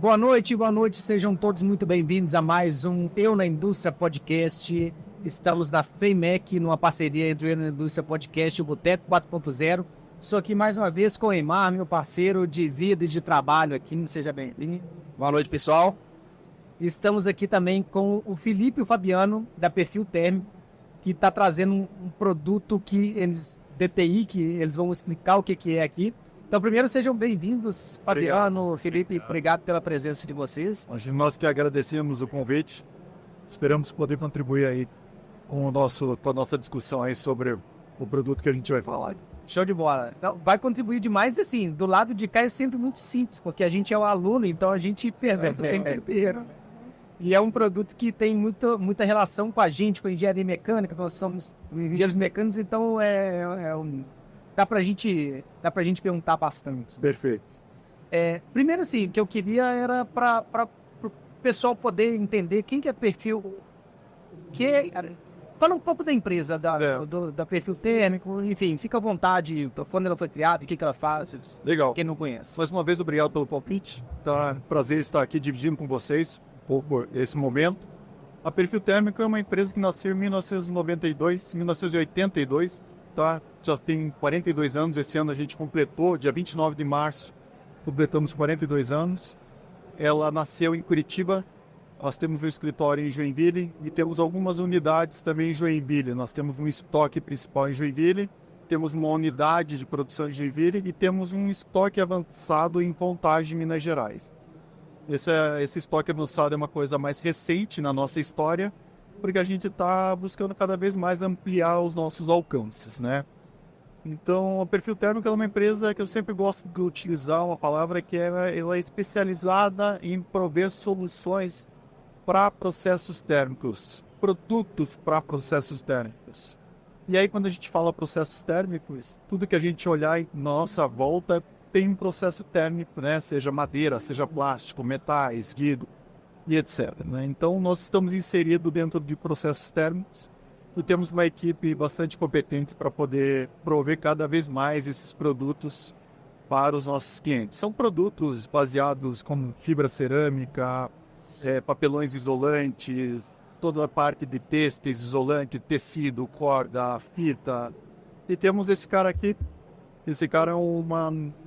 Boa noite, sejam todos muito bem-vindos a mais um Eu na Indústria Podcast. Estamos na FEIMEC, numa parceria entre o Eu na Indústria Podcast e o Boteco 4.0. Estou aqui mais uma vez com o Eymar, meu parceiro de vida e de trabalho aqui, seja bem-vindo. Boa noite, pessoal. Estamos aqui também com o Felipe e o Fabiano, da Perfil Térmico, que está trazendo um produto que eles, DTI, que eles vão explicar o que é aqui. Então, primeiro, sejam bem-vindos, Fabiano, obrigado. Felipe, obrigado pela presença de vocês. Nós que agradecemos o convite, esperamos poder contribuir aí com a nossa discussão aí sobre o produto que a gente vai falar. Show de bola. Então, vai contribuir demais, assim, do lado de cá é sempre muito simples, porque a gente é o aluno, então a gente pergunta o tempo inteiro. E é um produto que tem muita relação com a gente, com a engenharia mecânica, nós somos engenheiros mecânicos, então dá pra gente perguntar bastante. Perfeito. Primeiro, assim, o que eu queria era para o pessoal poder entender quem que é Perfil. Fala um pouco da empresa, da Perfil Térmico, enfim, fica à vontade, quando ela foi criada, o que ela faz. Legal. Quem não conhece. Mais uma vez, obrigado pelo convite. Tá? Prazer estar aqui dividindo com vocês por esse momento. A Perfil Térmico é uma empresa que nasceu em 1982, tá? Já tem 42 anos, esse ano a gente completou, dia 29 de março, completamos 42 anos. Ela nasceu em Curitiba, nós temos um escritório em Joinville e temos algumas unidades também em Joinville. Nós temos um estoque principal em Joinville, temos uma unidade de produção em Joinville e temos um estoque avançado em Contagem, Minas Gerais. Esse estoque avançado é uma coisa mais recente na nossa história, porque a gente está buscando cada vez mais ampliar os nossos alcances, né? Então, a Perfil Térmico é uma empresa que eu sempre gosto de utilizar uma palavra que ela é especializada em prover soluções para processos térmicos, produtos para processos térmicos. E aí, quando a gente fala processos térmicos, tudo que a gente olhar em nossa volta tem um processo térmico, né? Seja madeira, seja plástico, metais, vidro e etc. Né? Então, nós estamos inseridos dentro de processos térmicos e temos uma equipe bastante competente para poder prover cada vez mais esses produtos para os nossos clientes. São produtos baseados como fibra cerâmica, papelões isolantes, toda a parte de têxteis, isolante, tecido, corda, fita. E temos esse cara aqui. Esse cara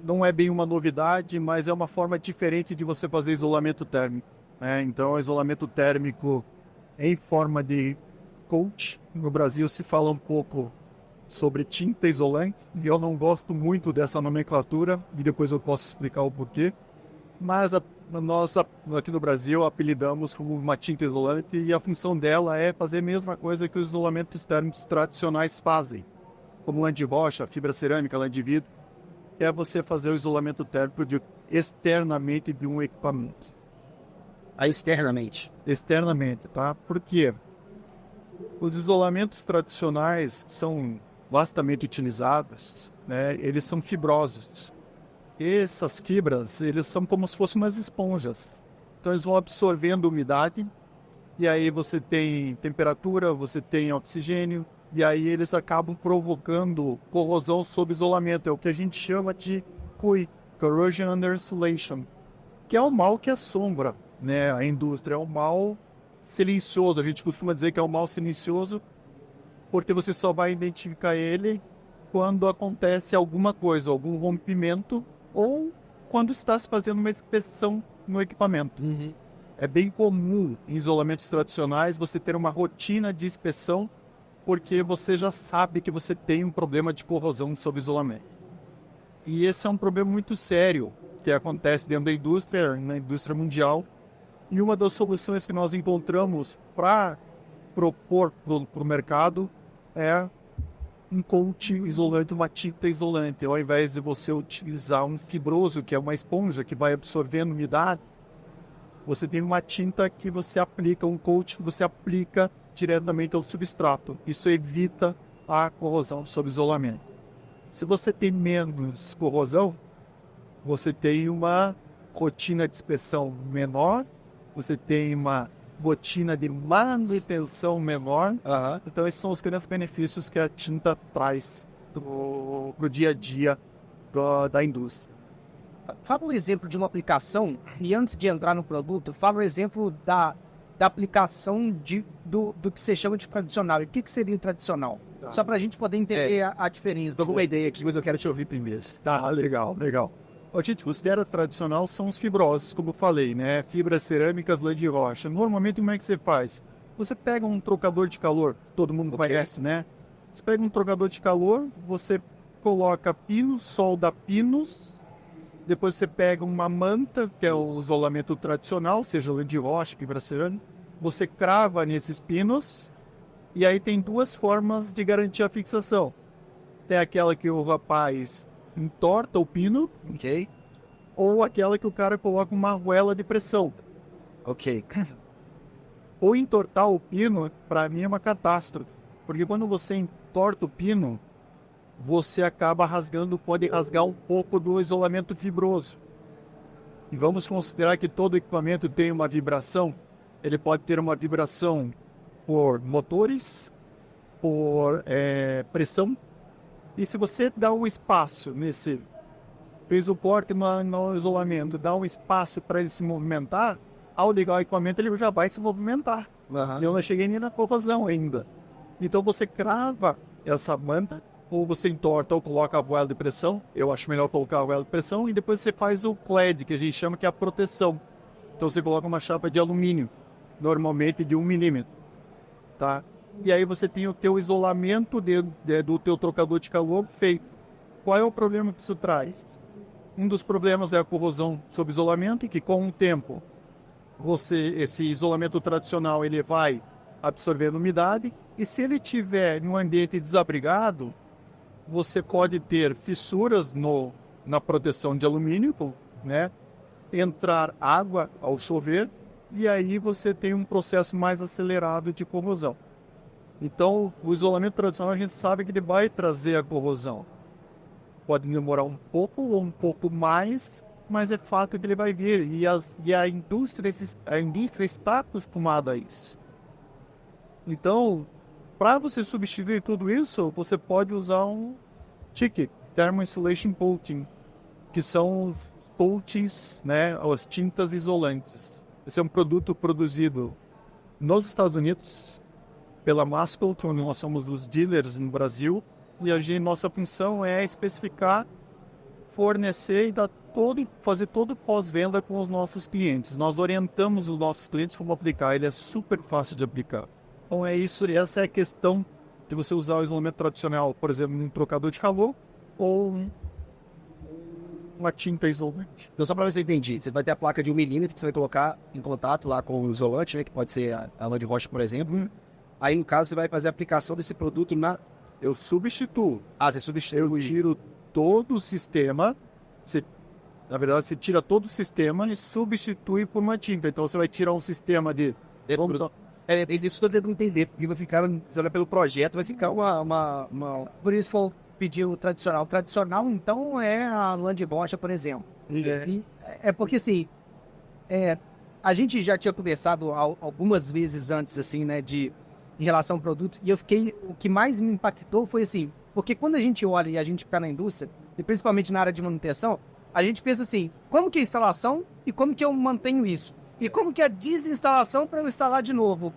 não é bem uma novidade, mas é uma forma diferente de você fazer isolamento térmico. Né? Então, isolamento térmico em forma de coat. No Brasil se fala um pouco sobre tinta isolante, e eu não gosto muito dessa nomenclatura, e depois eu posso explicar o porquê. Mas nós aqui no Brasil apelidamos como uma tinta isolante, e a função dela é fazer a mesma coisa que os isolamentos térmicos tradicionais fazem. Como lã de rocha, fibra cerâmica, lã de vidro, é você fazer o isolamento térmico externamente de um equipamento. Externamente? Externamente, tá? Por quê? Os isolamentos tradicionais que são vastamente utilizados, né, eles são fibrosos. Essas fibras, eles são como se fossem umas esponjas. Então, eles vão absorvendo umidade, e aí você tem temperatura, você tem oxigênio, e aí eles acabam provocando corrosão sob isolamento. É o que a gente chama de CUI, Corrosion Under Insulation, que é o mal que assombra, né, a indústria. É um mal silencioso. A gente costuma dizer que é um mal silencioso porque você só vai identificar ele quando acontece alguma coisa, algum rompimento, ou quando está se fazendo uma inspeção no equipamento. É bem comum em isolamentos tradicionais você ter uma rotina de inspeção, porque você já sabe que você tem um problema de corrosão sob isolamento. E esse é um problema muito sério que acontece dentro da indústria, na indústria mundial. E uma das soluções que nós encontramos para propor para o mercado é um coat isolante, uma tinta isolante. Ao invés de você utilizar um fibroso, que é uma esponja que vai absorvendo umidade, você tem uma tinta que você aplica, um coat que você aplica diretamente ao substrato. Isso evita a corrosão sob isolamento. Se você tem menos corrosão, você tem uma rotina de inspeção menor, você tem uma rotina de manutenção menor. Então, esses são os grandes benefícios que a tinta traz pro dia a dia da indústria. Fala um exemplo de uma aplicação, e antes de entrar no produto, fala um exemplo da aplicação do que você chama de tradicional. E o que seria o tradicional? Tá. Só para a gente poder entender a diferença. Estou com uma ideia aqui, mas eu quero te ouvir primeiro. Tá, legal. A gente considera tradicional são os fibrosos, como eu falei, né? Fibras cerâmicas, lã de rocha. Normalmente, como é que você faz? Você pega um trocador de calor, todo mundo conhece, né? Você pega um trocador de calor, você coloca pinos, solda pinos, depois você pega uma manta, que é o isolamento tradicional, seja lã de rocha, fibra cerâmica, você crava nesses pinos, e aí tem duas formas de garantir a fixação. Tem aquela que o rapaz entorta o pino, Ok? ou aquela que o cara coloca uma arruela de pressão. Ok. Ou entortar o pino, para mim, é uma catástrofe. Porque quando você entorta o pino, você acaba pode rasgar um pouco do isolamento fibroso. E vamos considerar que todo equipamento tem uma vibração. Ele pode ter uma vibração por motores, por pressão. E se você dá um espaço fez o corte no isolamento, dá um espaço para ele se movimentar, ao ligar o equipamento ele já vai se movimentar. Eu não cheguei nem na corrosão ainda. Então você crava essa manta, ou você entorta ou coloca a arruela de pressão. Eu acho melhor colocar a arruela de pressão, e depois você faz o clad, que a gente chama que é a proteção. Então você coloca uma chapa de alumínio, normalmente de 1 milímetro, tá? E aí você tem o teu isolamento do teu trocador de calor feito. Qual é o problema que isso traz? Um dos problemas é a corrosão sob isolamento, que com o tempo esse isolamento tradicional ele vai absorvendo umidade, e se ele estiver em um ambiente desabrigado, você pode ter fissuras na proteção de alumínio, né? Entrar água ao chover, e aí você tem um processo mais acelerado de corrosão. Então, o isolamento tradicional a gente sabe que ele vai trazer a corrosão. Pode demorar um pouco ou um pouco mais, mas é fato que ele vai vir. E a indústria está acostumada a isso. Então, para você substituir tudo isso, você pode usar um TIC, Thermal Insulation Coating, que são os coatings, né, as tintas isolantes. Esse é um produto produzido nos Estados Unidos, pela Mascolt, onde nós somos os dealers no Brasil, e nossa função é especificar, fornecer e fazer todo o pós-venda com os nossos clientes. Nós orientamos os nossos clientes como aplicar, ele é super fácil de aplicar. Então essa é a questão de você usar o isolamento tradicional, por exemplo, num trocador de calor ou uma tinta isolante. Então, só para ver se eu entendi, você vai ter a placa de 1 milímetro que você vai colocar em contato lá com o isolante, né, que pode ser a lã de rocha, por exemplo. Aí, no caso, você vai fazer a aplicação desse produto Eu substituo. você substitui. Eu tiro todo o sistema. Na verdade, você tira todo o sistema e substitui por uma tinta. Então, você vai tirar um sistema de... Isso que eu estou tentando entender, porque vai ficar, você olha pelo projeto, vai ficar uma... Por isso que eu pedi o tradicional. O tradicional, então, é a lã de rocha, por exemplo. É porque, assim, a gente já tinha conversado algumas vezes antes, assim, né, em relação ao produto, e o que mais me impactou foi assim, porque quando a gente olha e a gente fica na indústria, e principalmente na área de manutenção, a gente pensa assim, como que é a instalação e como que eu mantenho isso? E como que é a desinstalação para eu instalar de novo?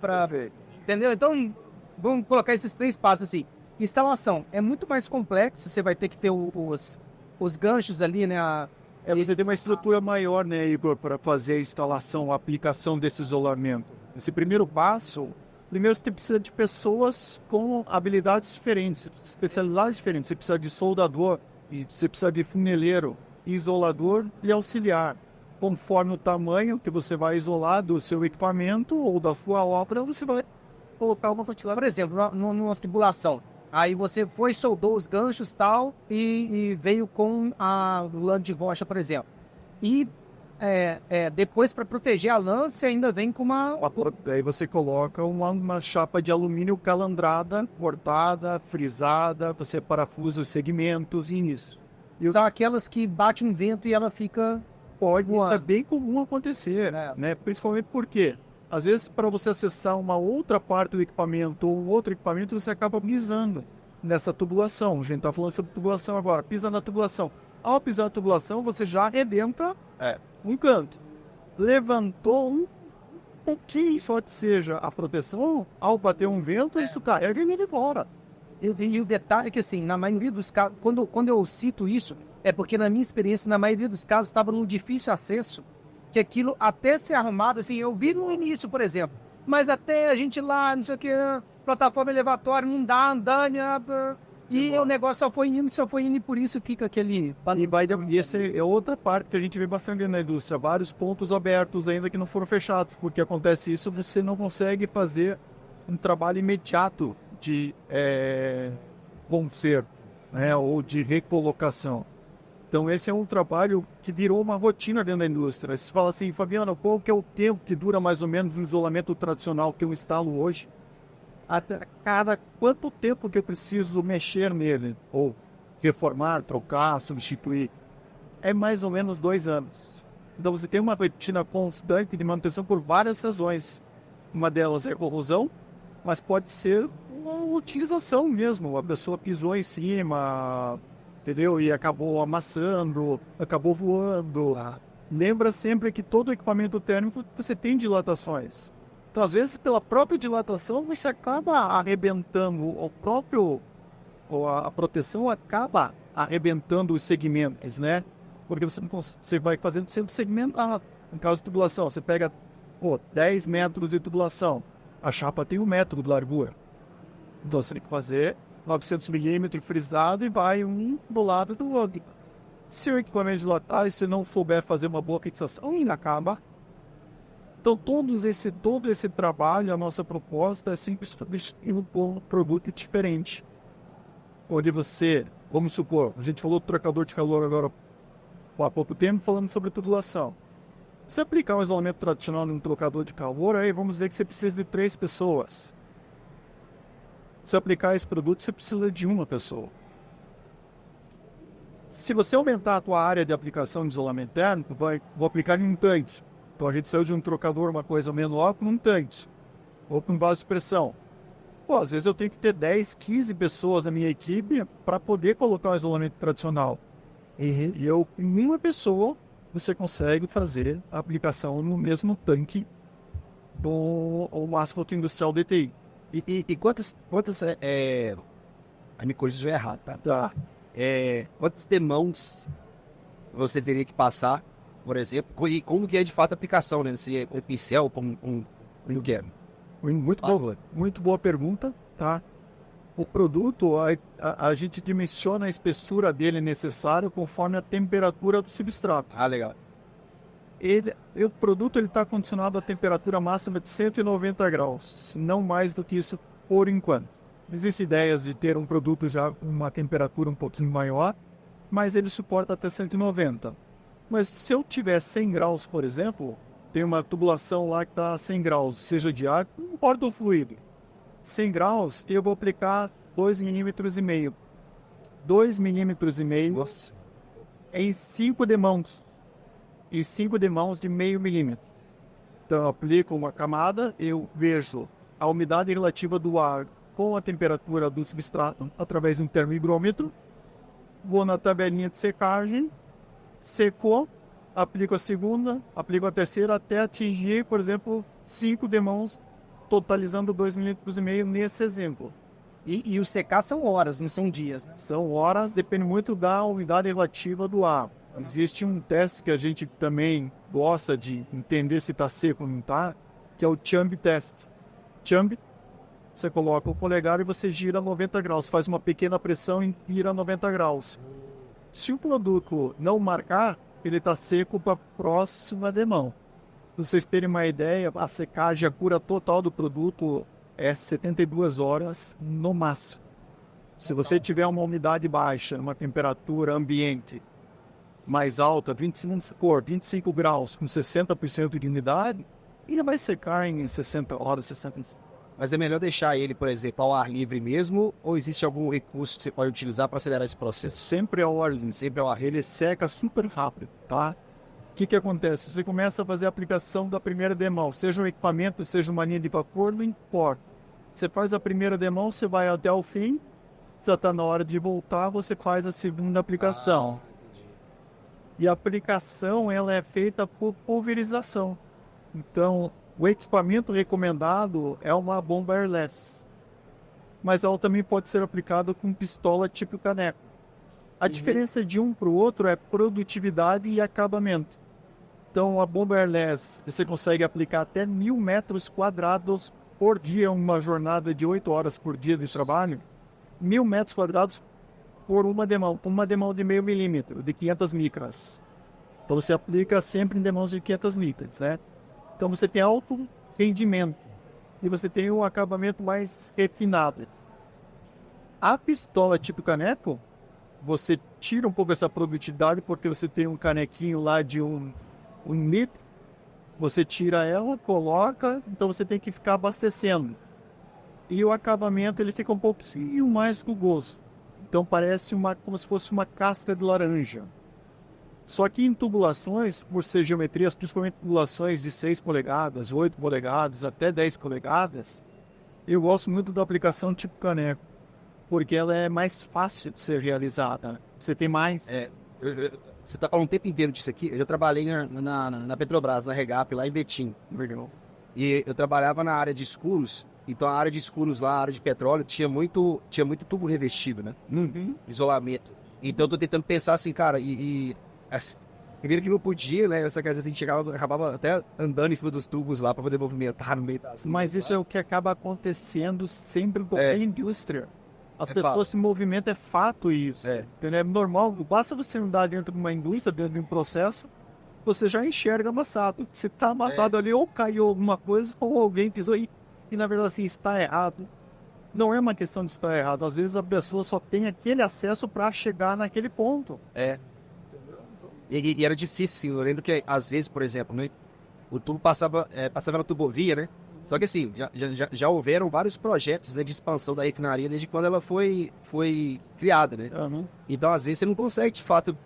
Entendeu? Então, vamos colocar esses 3 passos assim. Instalação é muito mais complexo, você vai ter que ter os ganchos ali, né? Você tem uma estrutura maior, né, Igor, para fazer a instalação, a aplicação desse isolamento. Esse primeiro passo... Primeiro, você precisa de pessoas com habilidades diferentes, especialidades diferentes. Você precisa de soldador, você precisa de funeleiro, isolador e auxiliar. Conforme o tamanho que você vai isolar do seu equipamento ou da sua obra, você vai colocar uma quantidade. Por exemplo, numa tubulação, aí você soldou os ganchos tal, e veio com a lã de rocha, por exemplo. E depois, para proteger a lã, você ainda vem com Aí você coloca uma chapa de alumínio calandrada, cortada, frisada, você parafusa os segmentos e isso. São aquelas que bate um vento e ela fica... Isso é bem comum acontecer, né? Principalmente porque, às vezes, para você acessar uma outra parte do equipamento ou outro equipamento, você acaba pisando nessa tubulação. A gente está falando sobre tubulação agora. Pisa na tubulação. ao pisar a tubulação, você já arrebenta um canto. Levantou um pouquinho só que seja a proteção, ao bater um vento, isso carrega e ele embora. E o detalhe é que, assim, na maioria dos casos, quando eu cito isso, é porque na minha experiência, na maioria dos casos, estava num difícil acesso, que aquilo até ser arrumado, assim, eu vi no início, por exemplo, mas até a gente lá, não sei o que, plataforma elevatória, não dá, andando, e o negócio só foi indo, e por isso fica aquele... E essa é outra parte que a gente vê bastante na indústria, vários pontos abertos ainda que não foram fechados, porque acontece isso, você não consegue fazer um trabalho imediato de conserto, né, ou de recolocação. Então esse é um trabalho que virou uma rotina dentro da indústria. Você fala assim, Fabiano, qual que é o tempo que dura mais ou menos o isolamento tradicional que eu instalo hoje? Até cada quanto tempo que eu preciso mexer nele, ou reformar, trocar, substituir? É mais ou menos 2 anos. Então você tem uma rotina constante de manutenção por várias razões. Uma delas é corrosão, mas pode ser uma utilização mesmo. A pessoa pisou em cima, entendeu? E acabou amassando, acabou voando. Lembra sempre que todo equipamento térmico você tem dilatações. Então, às vezes, pela própria dilatação, você acaba arrebentando a proteção acaba arrebentando os segmentos, né? Porque você vai fazendo sempre segmento. No caso de tubulação, você pega 10 metros de tubulação. A chapa tem 1 metro de largura. Então, você tem que fazer 900 milímetros frisado e vai um do lado do outro. Se o equipamento dilatar e se não souber fazer uma boa fixação, ele acaba. Então, todo esse trabalho, a nossa proposta é sempre substituir um produto diferente. Onde você, vamos supor, a gente falou do trocador de calor agora há pouco tempo, falando sobre tubulação. Se aplicar um isolamento tradicional num trocador de calor, aí vamos dizer que você precisa de 3 pessoas. Se aplicar esse produto, você precisa de 1 pessoa. Se você aumentar a tua área de aplicação de isolamento térmico, vou aplicar em um tanque. Então a gente saiu de um trocador, uma coisa menor, para um tanque. Ou para um vaso de pressão. Às vezes eu tenho que ter 10, 15 pessoas na minha equipe para poder colocar um isolamento tradicional. E eu, com 1 pessoa, você consegue fazer a aplicação no mesmo tanque do Mascot Industrial DTI. E quantas me corrija se eu errado, tá? Quantas demãos você teria que passar, por exemplo, e como que é de fato a aplicação, né? Se é com pincel, como que é? Muito boa pergunta, tá? O produto, a gente dimensiona a espessura dele necessário conforme a temperatura do substrato. Legal. O produto está condicionado à temperatura máxima de 190 graus, não mais do que isso por enquanto. Existem ideias de ter um produto já com uma temperatura um pouquinho maior, mas ele suporta até 190. Mas se eu tiver 100 graus, por exemplo, tem uma tubulação lá que está a 100 graus, seja de ar, não importa o fluido. 100 graus, eu vou aplicar 2,5 milímetros. 2,5 milímetros em 5 demãos. E 5 demãos de meio milímetro. Então, eu aplico uma camada, eu vejo a umidade relativa do ar com a temperatura do substrato através de um termohigrômetro. Vou na tabelinha de secagem, secou, aplico a segunda, aplico a terceira, até atingir, por exemplo, 5 demãos, totalizando 2,5 milímetros nesse exemplo. E o secar são horas, não são dias, né? São horas, depende muito da umidade relativa do ar. Existe um teste que a gente também gosta de entender se está seco ou não está, que é o Chumb Test. Chumb, você coloca o polegar e você gira 90 graus, faz uma pequena pressão e gira 90 graus. Se o produto não marcar, ele está seco para a próxima demão. Para vocês terem uma ideia, a secagem, a cura total do produto é 72 horas no máximo. Se você tiver uma umidade baixa, uma temperatura ambiente mais alta, 25 graus, com 60% de umidade, ele vai secar em 60 horas, 65. Mas é melhor deixar ele, por exemplo, ao ar livre mesmo, ou existe algum recurso que você pode utilizar para acelerar esse processo? Sempre ao ar livre, sempre ao ar. Ele seca super rápido, tá? O que acontece? Você começa a fazer a aplicação da primeira demão, seja um equipamento, seja uma linha de vapor, não importa. Você faz a primeira demão, você vai até o fim, já está na hora de voltar, você faz a segunda aplicação. E a aplicação ela é feita por pulverização. Então, o equipamento recomendado é uma bomba airless. Mas ela também pode ser aplicada com pistola tipo caneco. A diferença de um para o outro é produtividade e acabamento. Então, a bomba airless, você consegue aplicar até 1.000 metros quadrados por dia, uma jornada de 8 horas por dia de trabalho. 1.000 metros quadrados por uma demão de meio milímetro, de 500 micras. Então, você aplica sempre em demãos de 500 micras, né? Então, você tem alto rendimento e você tem um acabamento mais refinado. A pistola tipo caneco, você tira um pouco essa produtividade porque você tem um canequinho lá de um litro, você tira ela, coloca, então você tem que ficar abastecendo. E o acabamento ele fica um pouquinho mais rugoso. Então parece como se fosse uma casca de laranja. Só que em tubulações, por ser geometrias, principalmente tubulações de 6 polegadas, 8 polegadas, até 10 polegadas, eu gosto muito da aplicação tipo caneco, porque ela é mais fácil de ser realizada. Você tem mais... Você está falando o tempo inteiro disso aqui. Eu já trabalhei na Petrobras, na Regap, lá em Betim. E eu trabalhava na área de escuros. Então a área de escuros lá, a área de petróleo, tinha muito tubo revestido, né? Isolamento. Então eu tô tentando pensar assim, cara, primeiro que não podia, né? Essa coisa assim, acabava até andando em cima dos tubos lá para poder movimentar no meio das... Mas isso é o que acaba acontecendo sempre com a indústria. As pessoas fato. se movimentam, é fato isso. É normal, basta você andar dentro de uma indústria, dentro de um processo, você já enxerga amassado. Se está amassado ali, ou caiu alguma coisa, ou alguém pisou e na verdade assim, está errado. Não é uma questão de estar errado. Às vezes a pessoa só tem aquele acesso para chegar naquele ponto. E era difícil, sim. Eu lembro que às vezes, por exemplo, né, o tubo passava na tubovia, né? Só que assim, já houveram vários projetos, né, de expansão da refinaria desde quando ela foi criada, né? Então, às vezes, você não consegue, de fato,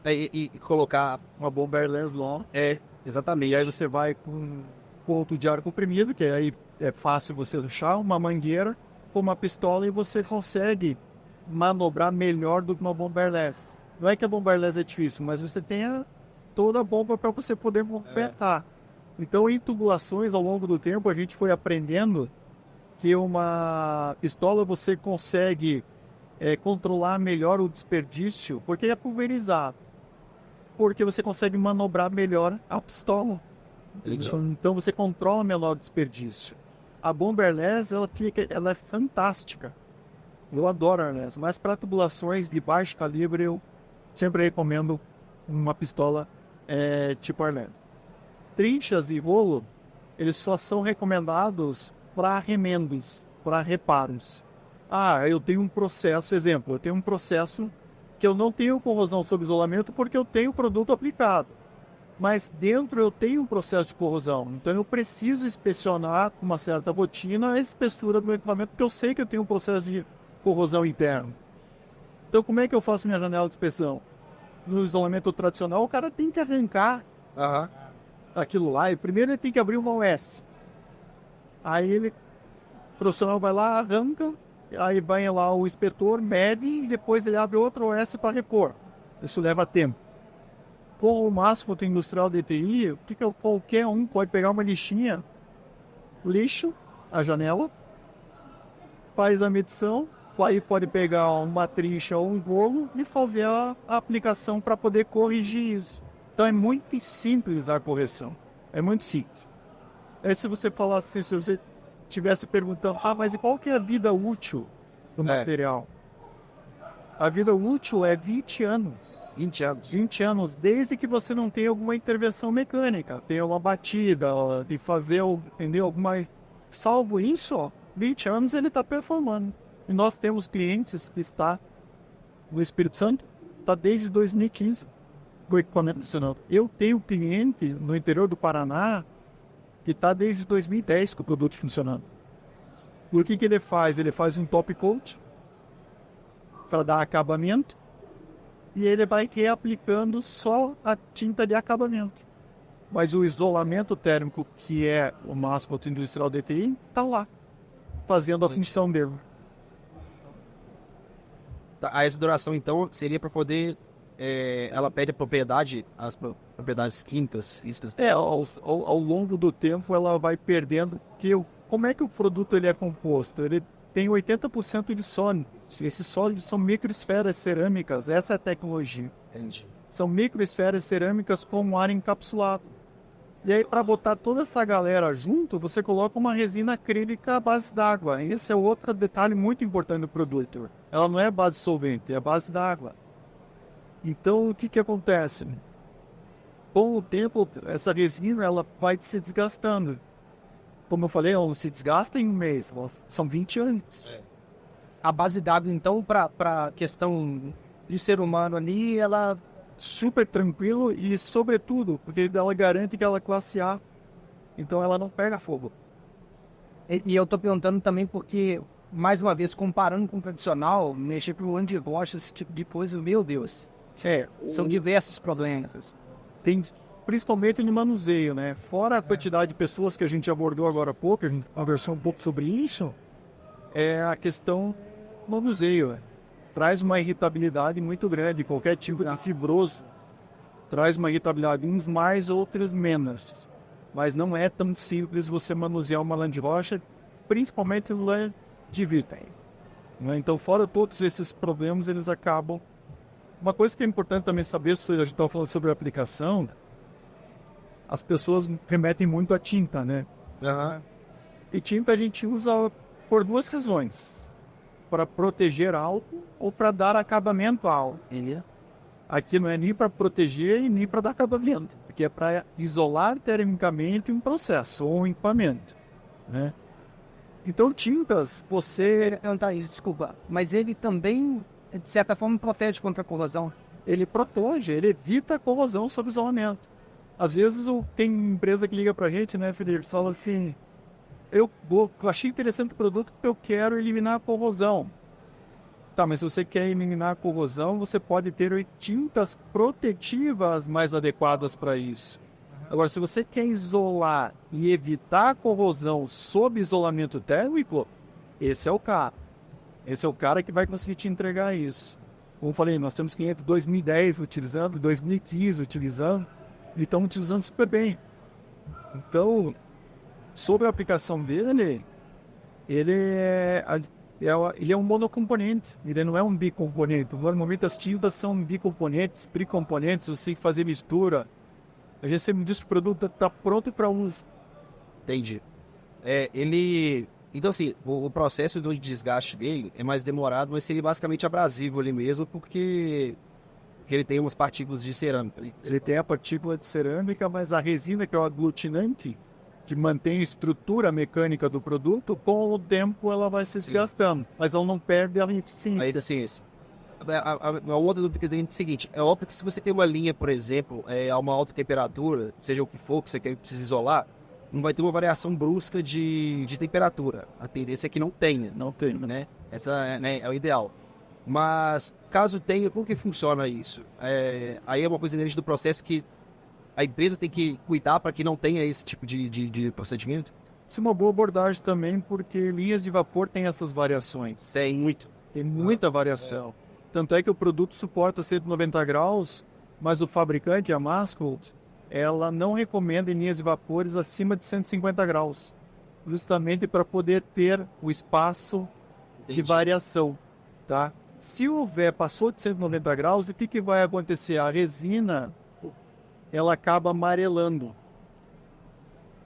colocar... Uma bomba airless lá. Exatamente. E aí você vai com ponto de ar comprimido, que aí é fácil você achar, uma mangueira, com uma pistola e você consegue manobrar melhor do que uma bomba airless. Não é que a bomba airless é difícil, mas você tem toda a bomba para você poder movimentar. Então, em tubulações, ao longo do tempo, a gente foi aprendendo que uma pistola você consegue controlar melhor o desperdício, porque é pulverizado. Porque você consegue manobrar melhor a pistola. Então, você controla melhor o desperdício. A bomba airless, ela é fantástica. Eu adoro a airless, mas para tubulações de baixo calibre, eu sempre recomendo uma pistola tipo airless. Trinchas e rolo, eles só são recomendados para remendos, para reparos. Eu tenho um processo, exemplo, eu tenho um processo que eu não tenho corrosão sob isolamento porque eu tenho o produto aplicado. Mas dentro eu tenho um processo de corrosão, então eu preciso inspecionar com uma certa rotina a espessura do meu equipamento, porque eu sei que eu tenho um processo de corrosão interno. Então como é que eu faço minha janela de inspeção? No isolamento tradicional, o cara tem que arrancar aquilo lá, e primeiro ele tem que abrir uma OS. Aí o profissional vai lá, arranca, aí vai lá o inspetor, mede e depois ele abre outra OS para repor. Isso leva tempo. Com o máximo industrial de TI, qualquer um pode pegar uma lixinha, lixa a janela, faz a medição, aí pode pegar uma trincha ou um rolo e fazer a aplicação para poder corrigir isso. Então é muito simples a correção. É muito simples. Aí se você falasse, se você estivesse perguntando, mas e qual que é a vida útil do material? A vida útil é 20 anos. 20 anos. 20 anos, desde que você não tenha alguma intervenção mecânica, tenha uma batida, de fazer, entendeu? Salvo isso, 20 anos ele está performando. E nós temos clientes que está no Espírito Santo, está desde 2015 com o equipamento funcionando. Eu tenho cliente no interior do Paraná que está desde 2010 com o produto funcionando. E o que ele faz? Ele faz um top coat para dar acabamento e ele vai reaplicando só a tinta de acabamento. Mas o isolamento térmico, que é o máximo industrial DTI, está lá, fazendo a função dele. A essa duração, então, seria para poder ela perde as propriedades químicas, físicas. Ao longo do tempo ela vai perdendo, porque como é que o produto ele é composto? Ele tem 80% de sólidos. Esses sólidos são microesferas cerâmicas, essa é a tecnologia. Entendi. São microesferas cerâmicas com ar encapsulado. E aí, para botar toda essa galera junto, você coloca uma resina acrílica à base d'água. Esse é outro detalhe muito importante do produto. Ela não é base solvente, é a base d'água. Então, o que acontece? Com o tempo, essa resina ela vai se desgastando. Como eu falei, ela não se desgasta em um mês, são 20 anos. A base d'água, então, para questão de ser humano ali, ela... Super tranquilo e, sobretudo, porque ela garante que ela é classe A. Então, ela não pega fogo. E eu tô perguntando também porque, mais uma vez, comparando com o tradicional, mexer com o de rocha, esse tipo de coisa, meu Deus. São diversos problemas. Tem, principalmente no manuseio, né? Fora a quantidade de pessoas que a gente abordou agora há pouco, a gente conversou um pouco sobre isso, é a questão do manuseio. Traz uma irritabilidade muito grande, qualquer tipo de fibroso traz uma irritabilidade, uns mais, outros menos. Mas não é tão simples você manusear uma lã de rocha, principalmente lã de vidro. Então, fora todos esses problemas, eles acabam... Uma coisa que é importante também saber, se a gente estava falando sobre a aplicação, as pessoas remetem muito à tinta, né? Uhum. E tinta a gente usa por duas razões. Para proteger algo ou para dar acabamento a algo. Aqui não é nem para proteger e nem para dar acabamento, porque é para isolar termicamente um processo ou um equipamento, né? Então, tintas, você... Desculpa, mas ele também, de certa forma, protege contra a corrosão? Ele protege, ele evita a corrosão sob isolamento. Às vezes tem empresa que liga para a gente, né, Felipe? Fala assim... Eu achei interessante o produto porque eu quero eliminar a corrosão. Tá, mas se você quer eliminar a corrosão, você pode ter tintas protetivas mais adequadas para isso. Agora, se você quer isolar e evitar a corrosão sob isolamento térmico, esse é o cara. Esse é o cara que vai conseguir te entregar isso. Como eu falei, nós temos clientes de 2010 utilizando, 2015 utilizando, e estão utilizando super bem. Então... Sobre a aplicação dele, ele é um monocomponente, ele não é um bicomponente. Normalmente as tintas são bicomponentes, tricomponentes, você tem que fazer mistura. A gente sempre diz que o produto está pronto para uso. Entendi. Então, assim, o processo do desgaste dele é mais demorado, mas seria basicamente abrasivo ali mesmo, porque ele tem umas partículas de cerâmica. Ele tem a partícula de cerâmica, mas a resina, que é o aglutinante, que mantém a estrutura mecânica do produto, com o tempo ela vai se desgastando, mas ela não perde a eficiência. A eficiência. A outra dúvida é o seguinte, é óbvio que se você tem uma linha, por exemplo, a uma alta temperatura, seja o que for que você precisa isolar, não vai ter uma variação brusca de temperatura. A tendência é que não tenha. Não tem. Né? Essa é o ideal. Mas, caso tenha, como que funciona isso? Aí é uma coisa inerente do processo que a empresa tem que cuidar para que não tenha esse tipo de procedimento? Isso é uma boa abordagem também, porque linhas de vapor têm essas variações. Tem muito. Tem muita variação. Tanto é que o produto suporta 190 graus, mas o fabricante, a Mascolt, ela não recomenda em linhas de vapores acima de 150 graus. Justamente para poder ter o espaço de variação. Tá? Se passou de 190 graus, o que vai acontecer? A resina... ela acaba amarelando.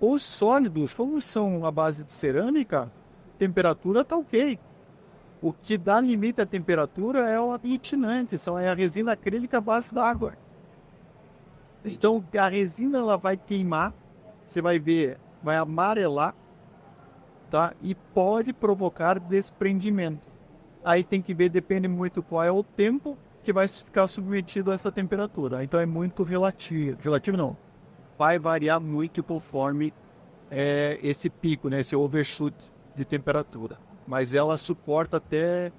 Os sólidos, como são a base de cerâmica, a temperatura está ok. O que dá limite à temperatura é o aglutinante, é a resina acrílica à base d'água. Então, a resina ela vai queimar, você vai ver, vai amarelar, tá? E pode provocar desprendimento. Aí tem que ver, depende muito qual é o tempo que vai ficar submetido a essa temperatura. Então é muito relativo. Relativo não. Vai variar muito conforme esse pico, né? Esse overshoot de temperatura. Mas ela suporta até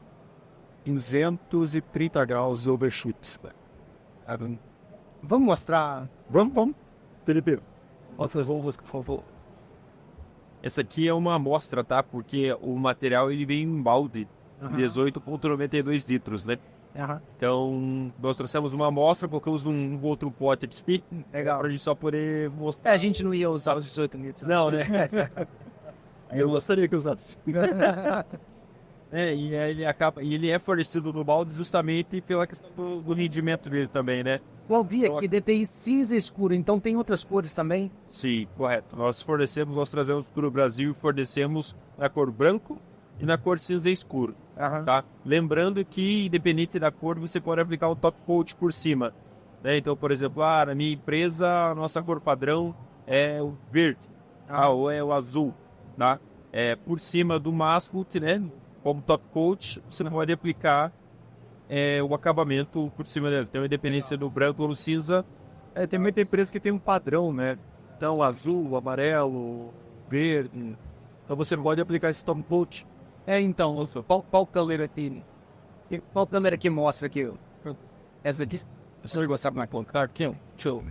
230 graus de overshoot. Vamos mostrar. Vamos. Felipe, mostra as luvas, por favor. Essa aqui é uma amostra, tá? Porque o material ele vem em balde, 18,92 litros, né? Então, nós trouxemos uma amostra, colocamos num outro pote aqui, Legal. pra gente só poder mostrar. A gente não ia usar os 18 litros. Não, né? Eu gostaria que usasse. E aí ele é fornecido no balde justamente pela questão do rendimento dele também, né? Eu vi aqui, DTI cinza escuro, então tem outras cores também? Sim, correto. Nós trazemos para o Brasil e fornecemos na cor branco e na cor cinza escuro, tá? Lembrando que, independente da cor, você pode aplicar o top coat por cima, né? Então, por exemplo, na minha empresa, a nossa cor padrão é o verde, ou é o azul, tá? Por cima do mascot, né? Como top coat, você pode aplicar o acabamento por cima dele. Então, independência do branco ou do cinza. Tem muita empresa que tem um padrão, né? Então, azul, amarelo, verde. Então, você pode aplicar esse top coat. Então, qual câmera aqui? Qual câmera que mostra aqui? Essa aqui? O senhor gostava mais colocar aqui? Show.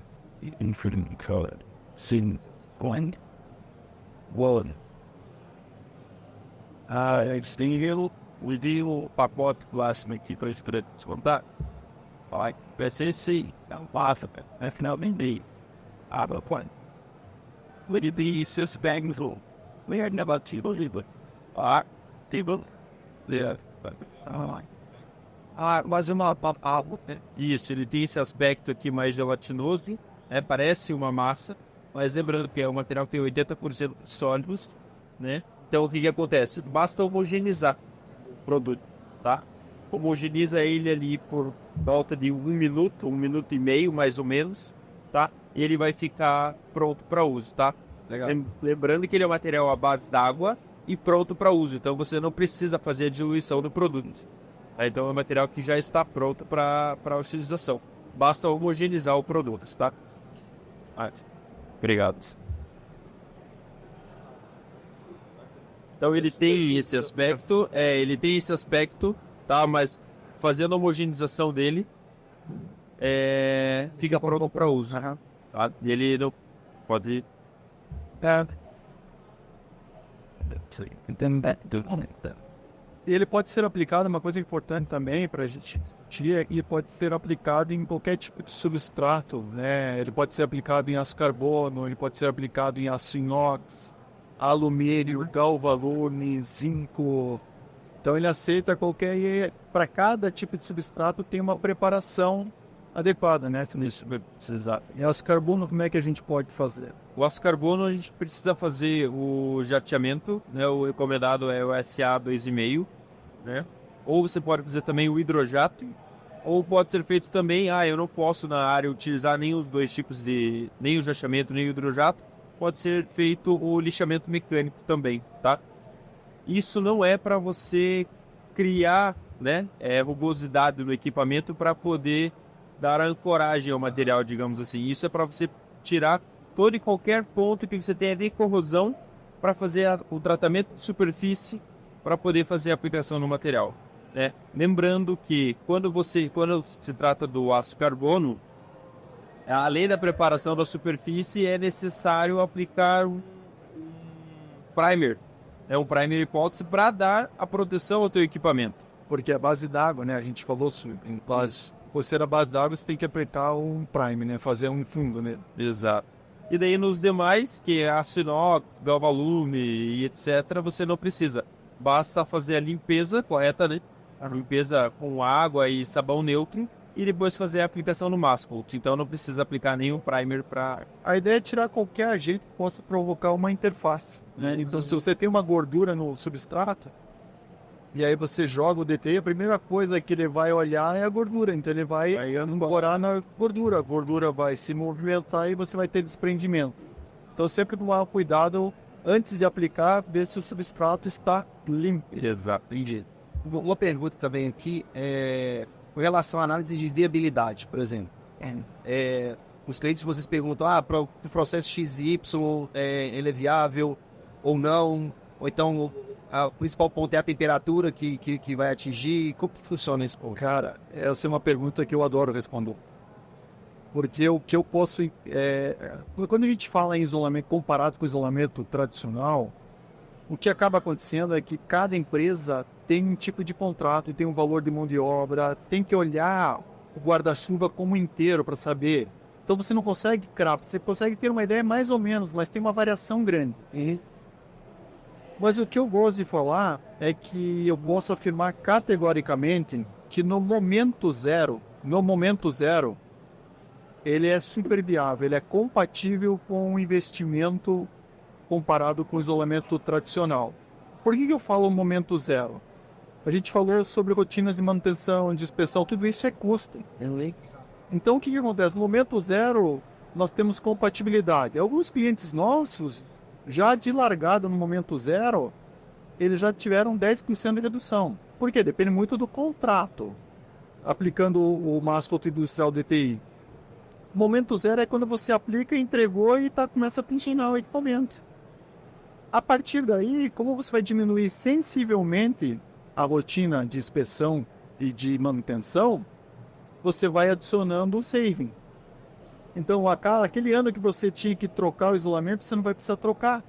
Infinite color. Sin blank. One. We deal o pacote plástico aqui para descontar. Vai, PCC, não passa, é finalmente água quando. We did seus bags ou we are never to live. Mas uma Isso, ele tem esse aspecto aqui mais gelatinoso, parece uma massa, mas lembrando que é um material que tem 80% sólidos, né? Então o que acontece? Basta homogeneizar o produto, tá? Homogeniza ele ali por volta de 1 minuto, 1 minuto e meio mais ou menos, tá? E ele vai ficar pronto para uso, tá? Legal. Lembrando que ele é um material à base d'água e pronto para uso, então você não precisa fazer a diluição do produto. Tá? Então é um material que já está pronto para utilização. Basta homogeneizar o produto, tá? Obrigado. Então ele tem esse aspecto, tá? Mas fazendo a homogeneização dele, fica pronto para uso. Tá? E ele não pode. E ele pode ser aplicado, uma coisa importante também para a gente discutir, ele pode ser aplicado em qualquer tipo de substrato, né? Ele pode ser aplicado em aço carbono, ele pode ser aplicado em aço inox, alumínio, galvalume, zinco. Então ele aceita qualquer... Para cada tipo de substrato tem uma preparação adequada, né? Isso, exato. E aço carbono, como é que a gente pode fazer? O aço carbono a gente precisa fazer o jateamento, né? O recomendado é o SA 2,5, né? Ou você pode fazer também o hidrojato, ou pode ser feito também, eu não posso na área utilizar nem os dois tipos de... nem o jateamento, nem o hidrojato, pode ser feito o lixamento mecânico também, tá? Isso não é para você criar, né, rugosidade no equipamento para poder dar ancoragem ao material, digamos assim. Isso é para você tirar todo e qualquer ponto que você tenha de corrosão para fazer o tratamento de superfície para poder fazer a aplicação no material, né? Lembrando que quando se trata do aço carbono, além da preparação da superfície, é necessário aplicar um primer, um primer hipótese para dar a proteção ao teu equipamento. Porque a base d'água, né? A gente falou em base. Por ser a base d'água, você tem que aplicar um primer, né? Fazer um fundo nele. Exato. E daí nos demais, que é aço inox, galvalume e etc., você não precisa. Basta fazer a limpeza correta, né? A limpeza com água e sabão neutro, e depois fazer a aplicação no mascot. Então não precisa aplicar nenhum primer para... A ideia é tirar qualquer agente que possa provocar uma interface, né? Então se você tem uma gordura no substrato, e aí você joga o DTI, a primeira coisa que ele vai olhar é a gordura. Então ele vai ancorar na gordura. A gordura vai se movimentar e você vai ter desprendimento. Então sempre tomar cuidado antes de aplicar, ver se o substrato está limpo. Exato, entendi. Uma pergunta também aqui com relação à análise de viabilidade, por exemplo. Os clientes vocês perguntam, para o processo XY ele é viável ou não? Ou então o principal ponto é a temperatura que vai atingir? Como que funciona esse ponto? Cara, essa é uma pergunta que eu adoro responder. Porque o que eu posso... quando a gente fala em isolamento comparado com o isolamento tradicional, O que acaba acontecendo é que cada empresa tem um tipo de contrato e tem um valor de mão de obra, tem que olhar o guarda-chuva como inteiro para saber. Então você não consegue cravar, você consegue ter uma ideia mais ou menos, mas tem uma variação grande. Mas o que eu gosto de falar é que eu posso afirmar categoricamente que no momento zero, ele é super viável, ele é compatível com o investimento comparado com o isolamento tradicional. Por que eu falo momento zero? A gente falou sobre rotinas de manutenção, de inspeção, tudo isso é custo. Então o que acontece? No momento zero, nós temos compatibilidade. Alguns clientes nossos, já de largada no momento zero, eles já tiveram 10% de redução. Por quê? Depende muito do contrato, aplicando o másculo industrial DTI. Momento zero é quando você aplica, entregou e começa a funcionar o equipamento. A partir daí, como você vai diminuir sensivelmente a rotina de inspeção e de manutenção, você vai adicionando o saving. Então, aquele ano que você tinha que trocar o isolamento, você não vai precisar trocar.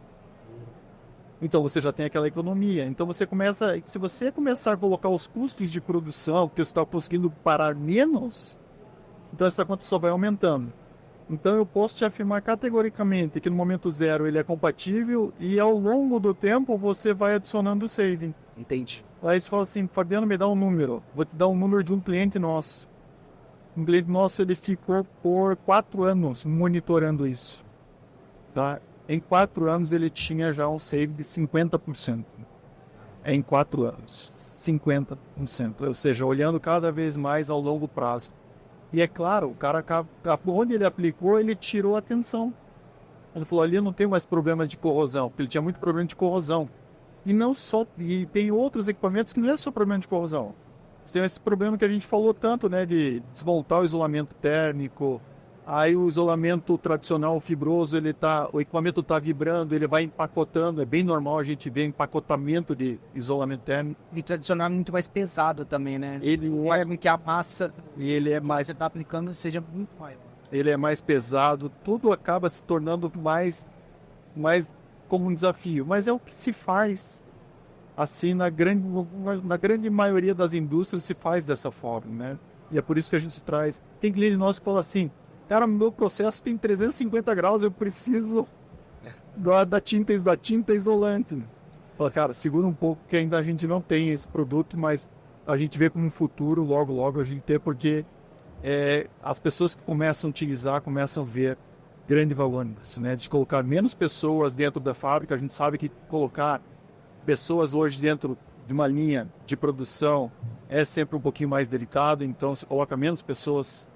Então, você já tem aquela economia. Então, se você começar a colocar os custos de produção, porque você está conseguindo parar menos, então essa conta só vai aumentando. Então, eu posso te afirmar categoricamente que no momento zero ele é compatível e ao longo do tempo você vai adicionando o saving. Entende? Aí você fala assim, Fabiano, me dá um número. Vou te dar um número de um cliente nosso. Um cliente nosso, ele ficou por 4 anos monitorando isso. Tá? Em 4 anos ele tinha já um save de 50%. Em 4 anos, 50%. Ou seja, olhando cada vez mais ao longo prazo. E é claro, o cara, onde ele aplicou, ele tirou a atenção. Ele falou, ali eu não tenho mais problema de corrosão, porque ele tinha muito problema de corrosão. E não só, e tem outros equipamentos que não é só problema de corrosão. Você tem esse problema que a gente falou tanto, né, de desmontar o isolamento térmico. Aí o isolamento tradicional fibroso, o equipamento está vibrando, ele vai empacotando. É bem normal a gente ver empacotamento de isolamento térmico. E tradicional é muito mais pesado também, né? Ele Faz com que a massa é que mais você está aplicando seja muito maior. ele é mais pesado, tudo acaba se tornando mais como um desafio. Mas é o que se faz, assim, na grande maioria das indústrias se faz dessa forma, né? E é por isso que a gente traz... Tem cliente nosso que fala assim, cara, meu processo tem 350 graus, eu preciso da tinta isolante. Fala, cara, segura um pouco, que ainda a gente não tem esse produto, mas a gente vê como um futuro, logo a gente ter, porque as pessoas que começam a utilizar, começam a ver grande valor nisso, né? De colocar menos pessoas dentro da fábrica. A gente sabe que colocar pessoas hoje dentro de uma linha de produção é sempre um pouquinho mais delicado, então você coloca menos pessoas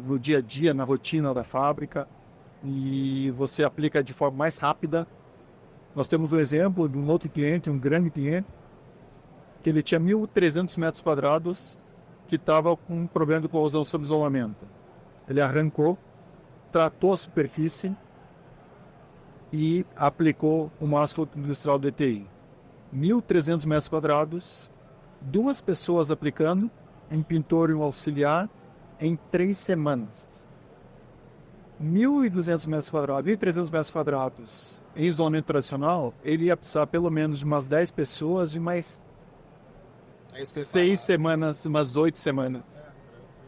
no dia a dia, na rotina da fábrica, e você aplica de forma mais rápida. Nós temos um exemplo de um outro cliente, um grande cliente, que ele tinha 1.300 metros quadrados que estava com um problema de corrosão sob isolamento. Ele arrancou, tratou a superfície e aplicou o másculo industrial DTI. 1.300 metros quadrados, 2 pessoas aplicando, um pintor e um auxiliar, em 3 semanas. 1.200 metros quadrados, 1.300 metros quadrados em isolamento tradicional, ele ia precisar pelo menos de umas 10 pessoas e mais 6 semanas, umas 8 semanas.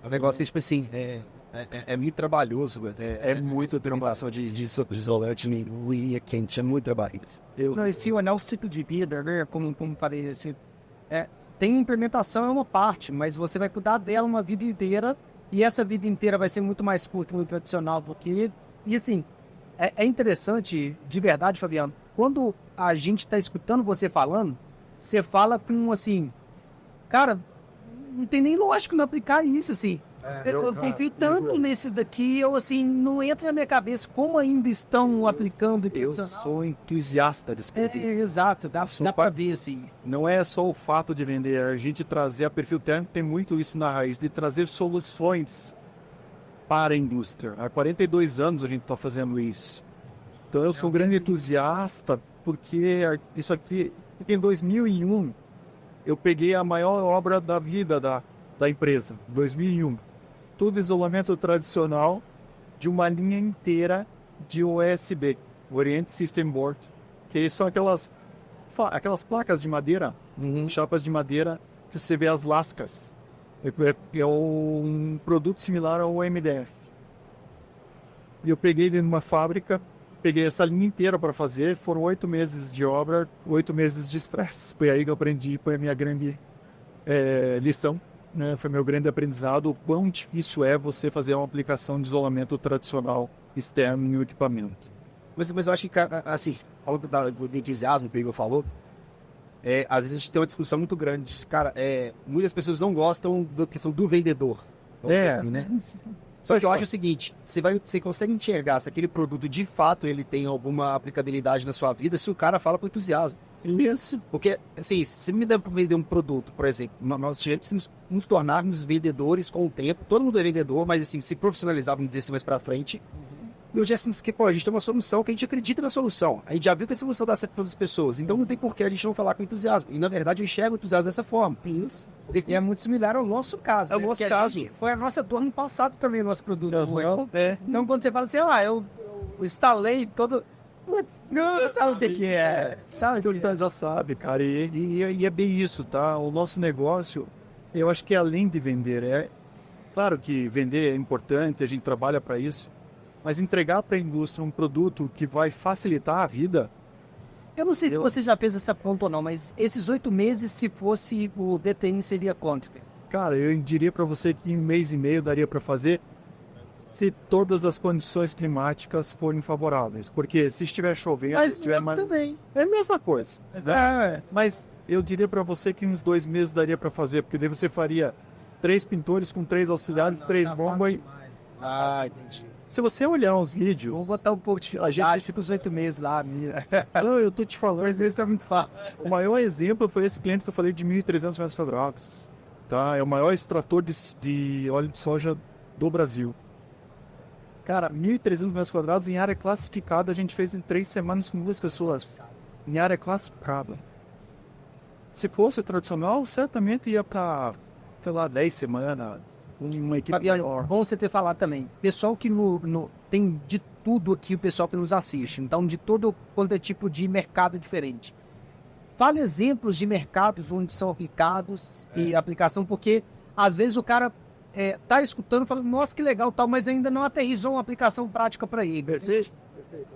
O negócio é tipo assim, é muito trabalhoso, É muito trabalho de isolante em linha quente, é muito trabalho. Não, e se olhar o ciclo de vida, né, como falei, assim, tem implementação é uma parte, mas você vai cuidar dela uma vida inteira, e essa vida inteira vai ser muito mais curta no tradicional do que... E assim, é interessante, de verdade, Fabiano, quando a gente está escutando você falando, você fala com, assim, cara, não tem nem lógica não aplicar isso, assim. Eu confio tanto nesse daqui, assim, não entra na minha cabeça como ainda estão aplicando. Eu sou entusiasta desse produto. Exato, dá para ver, assim. Não é só o fato de vender, a gente trazer a Perfil Térmico tem muito isso na raiz, de trazer soluções para a indústria. Há 42 anos a gente está fazendo isso. Então eu sou um grande entusiasta, porque isso aqui, em 2001, eu peguei a maior obra da vida da empresa, 2001. Tudo isolamento tradicional de uma linha inteira de USB, Orient System Board, que são aquelas aquelas placas de madeira, chapas de madeira, que você vê as lascas. É um produto similar ao MDF. E eu peguei ele numa fábrica, peguei essa linha inteira para fazer, foram 8 meses de obra, 8 meses de estresse. Foi aí que eu aprendi, foi a minha grande lição, né? Foi meu grande aprendizado, o quão difícil é você fazer uma aplicação de isolamento tradicional externo em um equipamento. Mas eu acho que, assim, falando do entusiasmo que o Igor falou, às vezes a gente tem uma discussão muito grande. Cara, muitas pessoas não gostam da questão do vendedor. Vamos dizer assim, né? Só que eu acho o seguinte, você consegue enxergar se aquele produto de fato ele tem alguma aplicabilidade na sua vida se o cara fala com entusiasmo. Isso. Porque, assim, se me der para vender um produto, por exemplo, nós tivemos que nos tornarmos vendedores com o tempo. Todo mundo é vendedor, mas assim, se profissionalizar, vamos dizer assim, mais para frente. Eu já assim, fiquei, a gente tem uma solução que a gente acredita na solução. A gente já viu que a solução dá certo para as pessoas. Então não tem por que a gente não falar com entusiasmo. E na verdade eu enxergo o entusiasmo dessa forma. Isso. E é muito similar ao nosso caso. É o nosso caso. Foi a nossa dor no passado também, o nosso produto. É. Então quando você fala assim, eu instalei todo... Você sabe o que é. Sabe? Você já sabe, cara. E é bem isso, tá? O nosso negócio, eu acho que além de vender, claro que vender é importante, a gente trabalha para isso, mas entregar para a indústria um produto que vai facilitar a vida. Eu não sei se você já fez essa conta ou não, mas esses 8 meses, se fosse o DTN, seria quanto? Cara, eu diria para você que em 1 mês e meio daria para fazer se todas as condições climáticas forem favoráveis. Porque se estiver chovendo, Mas se estiver também. é a mesma coisa. Né? Mas eu diria para você que uns 2 meses daria para fazer, porque daí você faria 3 pintores com 3 auxiliares, 3 bombas. Entendi. Se você olhar uns vídeos... Vou botar um pouco de a gente fica os 8 meses lá. Não, eu tô te falando. 2 meses tá muito fácil. O maior exemplo foi esse cliente que eu falei de 1.300 metros quadrados. Tá? É o maior extrator de óleo de soja do Brasil. Cara, 1.300 metros quadrados em área classificada, a gente fez em 3 semanas com 2 pessoas. Em área classificada. Se fosse tradicional, certamente ia para, sei lá, 10 semanas, com uma equipe Fabiano, maior. bom você ter falado também. Pessoal que tem de tudo aqui, o pessoal que nos assiste. Então, de todo quanto é tipo de mercado diferente. Fale exemplos de mercados onde são aplicados e aplicação, porque às vezes o cara tá escutando e fala, nossa, que legal, tal, mas ainda não aterrizou uma aplicação prática para ele. Perfeito.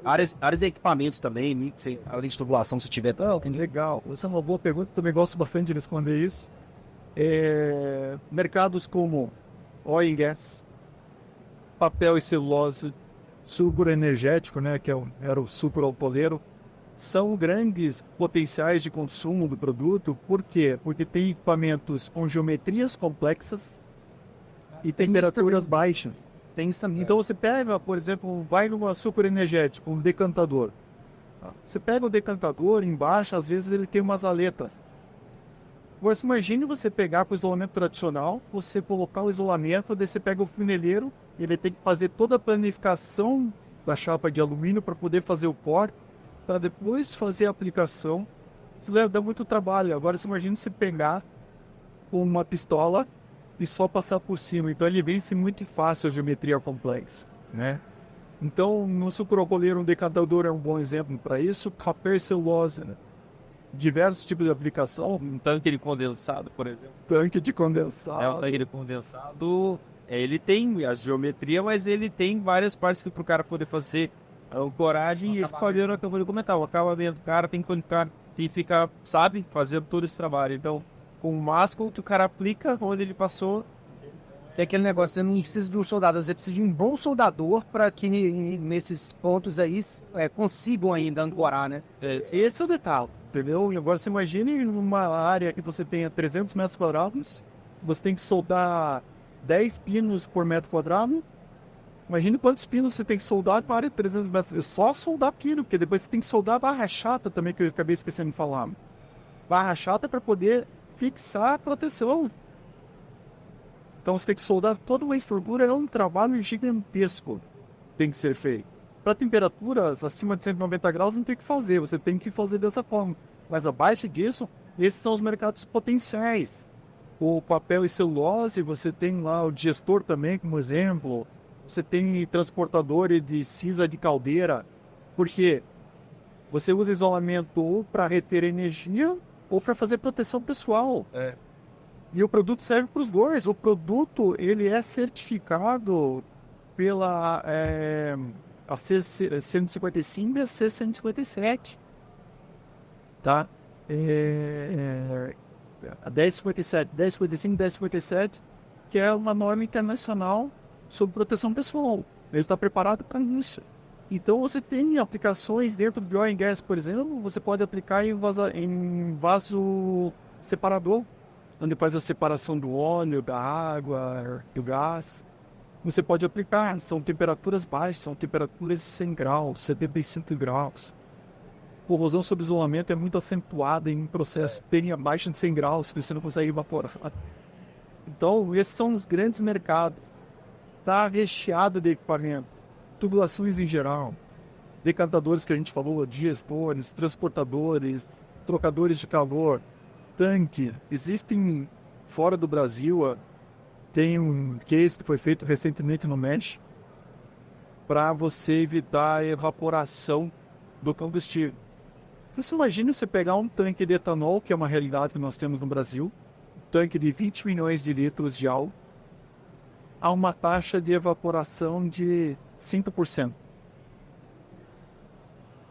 Áreas e equipamentos também, além de tubulação, se tiver. Legal. Essa é uma boa pergunta, também gosto bastante de responder isso. Mercados como oil and gas, papel e celulose, sulfuro energético, né, que era o sulfuro alpooleiro, são grandes potenciais de consumo do produto. Por quê? Porque tem equipamentos com geometrias complexas e temperaturas baixas. Tem isso também. Então você pega, por exemplo, vai numa super energética, um decantador. Você pega o decantador, embaixo, às vezes ele tem umas aletas. Agora, você imagine você pegar com o isolamento tradicional, você colocar o isolamento, daí você pega o funeleiro, ele tem que fazer toda a planificação da chapa de alumínio para poder fazer o corte, para depois fazer a aplicação. Isso dá muito trabalho. Agora, você imagina você pegar uma pistola e só passar por cima. Então ele vence muito fácil a geometria complexa, né? Então no sucrocoleiro um decantador é um bom exemplo para isso. Papel e celulose, né? Diversos tipos de aplicação. Um tanque de condensado, por exemplo. Tanque de condensado. Um tanque de condensado, ele tem a geometria, mas ele tem várias partes que para o cara poder fazer a ancoragem. E esse Fabiano acabou de comentar, o acabamento. O cara tem que ficar, sabe, fazendo todo esse trabalho. Então, com o Mascot, o cara aplica onde ele passou. É aquele negócio, você não precisa de um soldador, você precisa de um bom soldador para que nesses pontos aí consigam ainda ancorar, né? Esse é o detalhe, entendeu? E agora você imagine numa área que você tenha 300 metros quadrados, você tem que soldar 10 pinos por metro quadrado. Imagine quantos pinos você tem que soldar para área de 300 metros. É só soldar pino, porque depois você tem que soldar barra chata também, que eu acabei esquecendo de falar. Barra chata para poder fixar a proteção. Então você tem que soldar toda uma estrutura, é um trabalho gigantesco que tem que ser feito. Para temperaturas acima de 190 graus não tem que fazer, você tem que fazer dessa forma. Mas abaixo disso, esses são os mercados potenciais. O papel e celulose, você tem lá o digestor também como exemplo. Você tem transportador de cinza de caldeira. Por quê? Você usa isolamento ou para reter energia ou para fazer proteção pessoal. E o produto serve para os dois. O produto ele é certificado pela a C155 e a C157. Tá? A 1057, 1055, 1057, que é uma norma internacional sobre proteção pessoal. Ele está preparado para isso. Então você tem aplicações dentro do oil and gas, por exemplo, você pode aplicar em vaso separador, onde faz a separação do óleo, da água, do gás. Você pode aplicar, são temperaturas baixas, são temperaturas de 100 graus, 75 graus. Corrosão sob isolamento é muito acentuada em um processo que tem abaixo de 100 graus, que você não consegue evaporar. Então, esses são os grandes mercados. Está recheado de equipamento, tubulações em geral, decantadores que a gente falou, digestores, transportadores, trocadores de calor, tanque. Existem fora do Brasil, tem um case que foi feito recentemente no México para você evitar a evaporação do combustível. Você imagina você pegar um tanque de etanol, que é uma realidade que nós temos no Brasil, um tanque de 20 milhões de litros de álcool, a uma taxa de evaporação de 5%.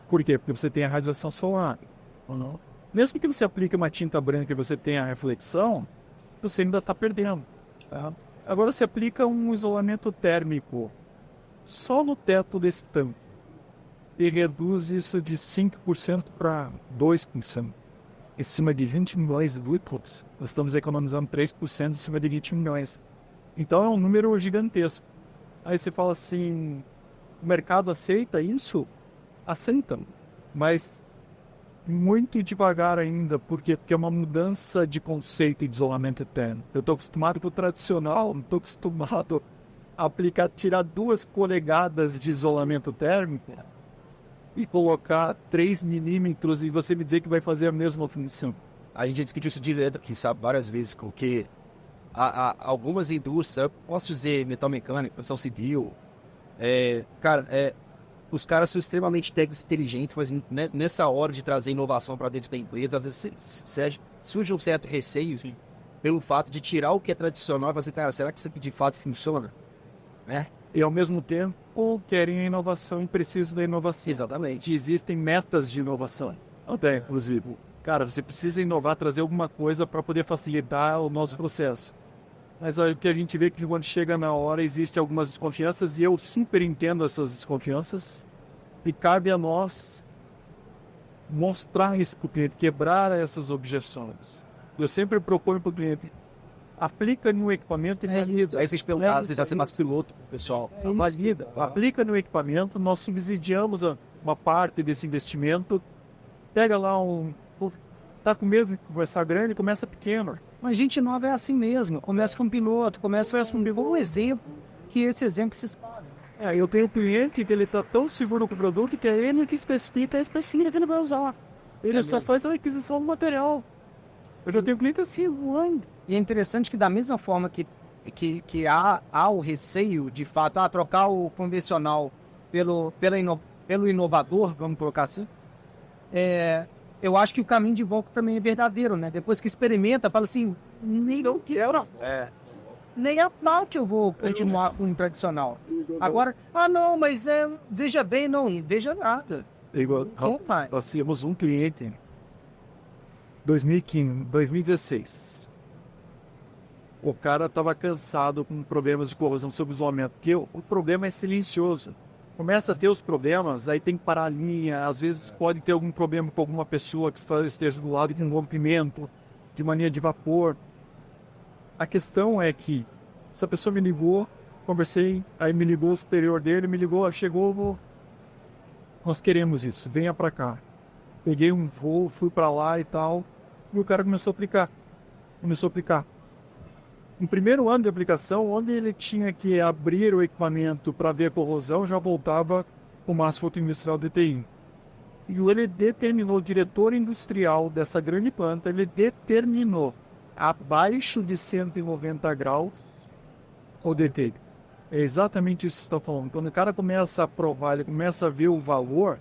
Por quê? Porque você tem a radiação solar. Mesmo que você aplique uma tinta branca e você tenha a reflexão, você ainda está perdendo. Tá? Agora você aplica um isolamento térmico só no teto desse tanque e reduz isso de 5% para 2%. Em cima de 20 milhões de litros, nós estamos economizando 3% em cima de 20 milhões. Então é um número gigantesco. Aí você fala assim, o mercado aceita isso? Aceita, mas muito devagar ainda, porque é uma mudança de conceito de isolamento eterno. Eu estou acostumado com o tradicional, não estou acostumado a aplicar, tirar 2 polegadas de isolamento térmico e colocar 3 milímetros e você me dizer que vai fazer a mesma função. A gente já discutiu isso direto aqui, sabe, várias vezes, porque algumas indústrias, eu posso dizer metal mecânico, construção civil, os caras são extremamente técnicos e inteligentes, mas nessa hora de trazer inovação para dentro da empresa, às vezes surge um certo receio pelo fato de tirar o que é tradicional e fazer, cara, será que isso aqui de fato funciona? Né? E ao mesmo tempo querem a inovação e precisam da inovação. Exatamente. Que existem metas de inovação. Até, inclusive, cara, você precisa inovar, trazer alguma coisa para poder facilitar o nosso processo. Mas olha, o que a gente vê que quando chega na hora, existem algumas desconfianças, e eu super entendo essas desconfianças, e cabe a nós mostrar isso para o cliente, quebrar essas objeções. Eu sempre proponho para o cliente, aplica no equipamento e valida. Aí vocês perguntaram, você já ser mais piloto, pessoal. Valida. Aplica no equipamento, nós subsidiamos uma parte desse investimento, pega lá tá com medo de conversar grande, começa pequeno. Mas gente nova é assim mesmo. Começa com um piloto, começa com um exemplo, que esse exemplo que vocês falam. Eu tenho um cliente que ele está tão seguro com o produto que é ele que especifica que ele vai usar. Ele só faz a aquisição do material. Eu já tenho cliente assim, voando. E é interessante que da mesma forma que há o receio, de fato, trocar o convencional pelo inovador, vamos colocar assim, eu acho que o caminho de volta também é verdadeiro, né? Depois que experimenta, fala assim, nem não quero. Nem a pau que eu vou continuar com o tradicional. Agora, não, mas veja bem, não veja nada. Nós tínhamos um cliente, 2016. O cara estava cansado com problemas de corrosão sob isolamento, porque o problema é silencioso. Começa a ter os problemas, aí tem que parar a linha, às vezes pode ter algum problema com alguma pessoa que esteja do lado de um rompimento, de mania de vapor. A questão é que essa pessoa me ligou, conversei, aí me ligou o superior dele, me ligou, chegou, nós queremos isso, venha para cá. Peguei um voo, fui para lá e tal, e o cara começou a aplicar. No primeiro ano de aplicação, onde ele tinha que abrir o equipamento para ver a corrosão, já voltava com massa fotoindustrial DTI. E ele determinou, o diretor industrial dessa grande planta, ele determinou abaixo de 190 graus o DTI. É exatamente isso que você está falando. Quando o cara começa a provar, ele começa a ver o valor,